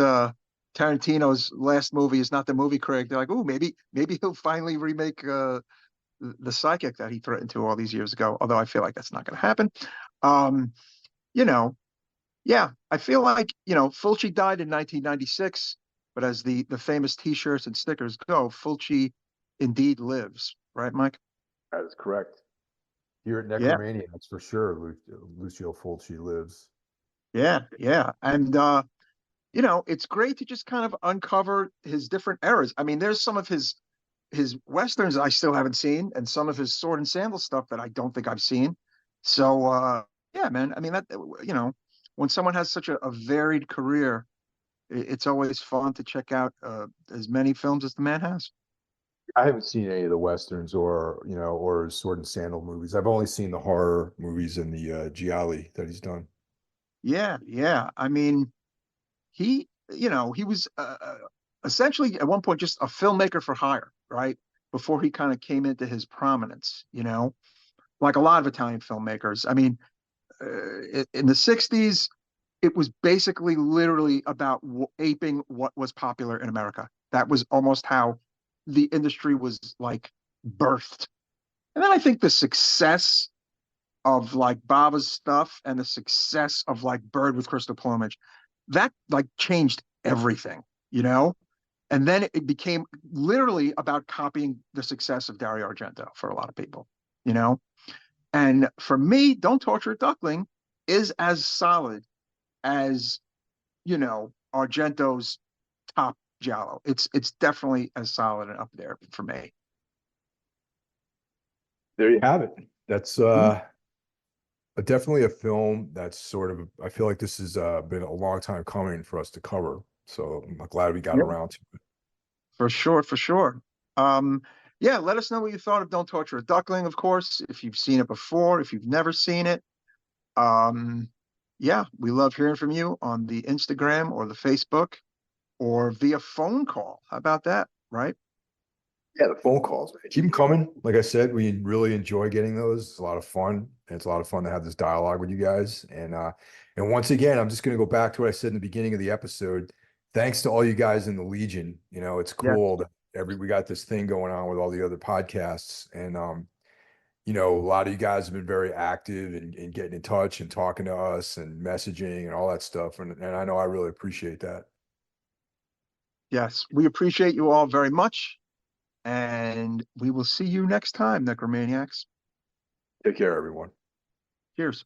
Speaker 2: Tarantino's last movie is not the movie critic, they're like, oh, maybe he'll finally remake the psychic that he threatened to all these years ago, although I feel like that's not going to happen. um you know yeah, I feel like Fulci died in 1996, but as the famous t-shirts and stickers go, Fulci indeed lives, right, Mike?
Speaker 1: that is correct. Here at
Speaker 2: Yeah.
Speaker 1: Necromaniacs, for sure, Lucio Fulci lives.
Speaker 2: Yeah, yeah. And it's great to just kind of uncover his different eras. I mean, there's some of his westerns I still haven't seen, and some of his sword and sandal stuff that I don't think I've seen. So yeah, man. I mean that when someone has such a varied career, it's always fun to check out as many films as the man has.
Speaker 1: I haven't seen any of the westerns or sword and sandal movies. I've only seen the horror movies and the Giallo that he's done.
Speaker 2: Yeah, yeah. I mean, he was essentially at one point just a filmmaker for hire, right? Before he kind of came into his prominence, like a lot of Italian filmmakers. I mean, in the 60s, it was basically literally about aping what was popular in America. That was almost how the industry was like birthed. And then I think the success of like Baba's stuff and the success of like Bird with Crystal Plumage, that like changed everything, you know? And then it became literally about copying the success of Dario Argento for a lot of people, you know? And for me, Don't Torture a Duckling is as solid as, Argento's top Giallo. It's definitely as solid and up there for me.
Speaker 1: There you have it. That's
Speaker 2: Mhm.
Speaker 1: definitely a film that's sort of, I feel like this has been a long time coming for us to cover. So I'm glad we got
Speaker 2: Yeah,
Speaker 1: around to it.
Speaker 2: for sure, for sure. Um, yeah, let us know what you thought of Don't Torture a Duckling, of course, if you've seen it before, if you've never seen it. Um, yeah, we love hearing from you on the Instagram or the Facebook or via phone call. How about that? Right?
Speaker 1: Yeah, the phone calls, man. Keep them coming. Like I said, we really enjoy getting those. It's a lot of fun. And it's a lot of fun to have this dialogue with you guys. And once again, I'm just gonna go back to what I said in the beginning of the episode. Thanks to all you guys in the Legion. It's
Speaker 2: Yeah.
Speaker 1: cool that we got this thing going on with all the other podcasts. And a lot of you guys have been very active in getting in touch and talking to us and messaging and all that stuff. And I know I really appreciate that.
Speaker 2: Yes. We appreciate you all very much. And we will see you next time, Necromaniacs.
Speaker 1: Take care, everyone.
Speaker 2: Cheers.